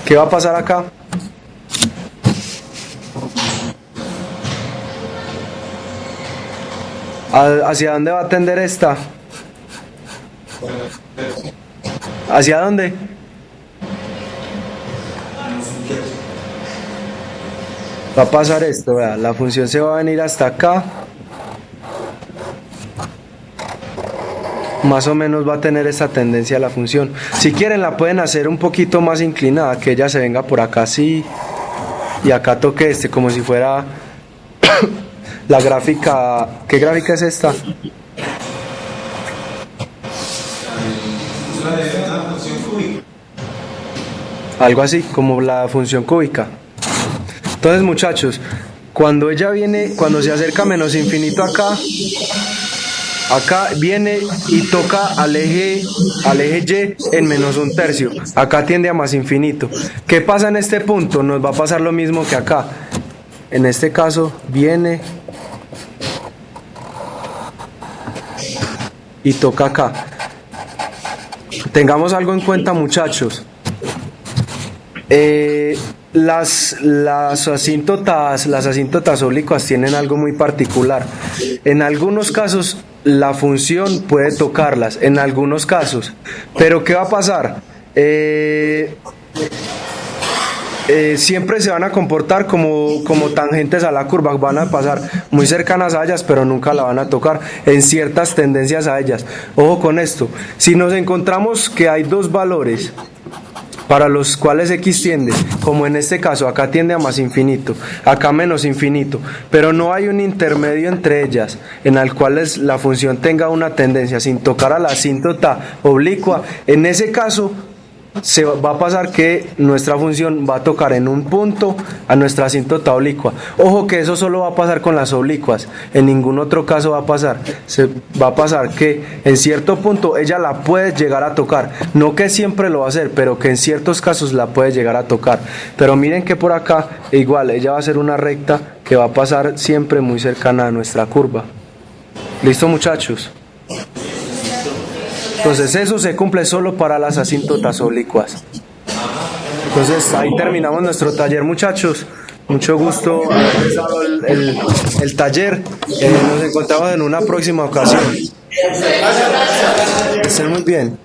¿Qué va a pasar acá? ¿Hacia dónde va a tender esta? ¿Hacia dónde? Va a pasar esto, vea, la función se va a venir hasta acá. Más o menos va a tener esta tendencia la función. Si quieren la pueden hacer un poquito más inclinada, que ella se venga por acá así y acá toque como si fuera la gráfica. ¿Qué gráfica es esta? Una función cúbica. Algo así, como la función cúbica. Entonces, muchachos, cuando ella viene, cuando se acerca a menos infinito acá viene y toca al eje Y en menos un tercio. Acá tiende a más infinito. ¿Qué pasa en este punto? Nos va a pasar lo mismo que acá. En este caso viene y toca acá. Tengamos algo en cuenta, muchachos. Las asíntotas oblicuas tienen algo muy particular. En algunos casos la función puede tocarlas, en algunos casos. Pero ¿qué va a pasar? Siempre se van a comportar como tangentes a la curva, van a pasar muy cercanas a ellas, pero nunca la van a tocar en ciertas tendencias a ellas. Ojo con esto, si nos encontramos que hay dos valores para los cuales X tiende, como en este caso, acá tiende a más infinito, acá menos infinito, pero no hay un intermedio entre ellas, en el cual la función tenga una tendencia sin tocar a la asíntota oblicua, en ese caso se va a pasar que nuestra función va a tocar en un punto a nuestra asíntota oblicua. Ojo que eso solo va a pasar con las oblicuas, en ningún otro caso va a pasar. Va a pasar que en cierto punto ella la puede llegar a tocar, no que siempre lo va a hacer, pero que en ciertos casos la puede llegar a tocar. Pero miren que por acá igual ella va a ser una recta que va a pasar siempre muy cercana a nuestra curva. ¿Listo, muchachos? Entonces eso se cumple solo para las asíntotas oblicuas. Entonces ahí terminamos nuestro taller, muchachos. Mucho gusto haber empezado el taller. Nos encontramos en una próxima ocasión. Que estén muy bien.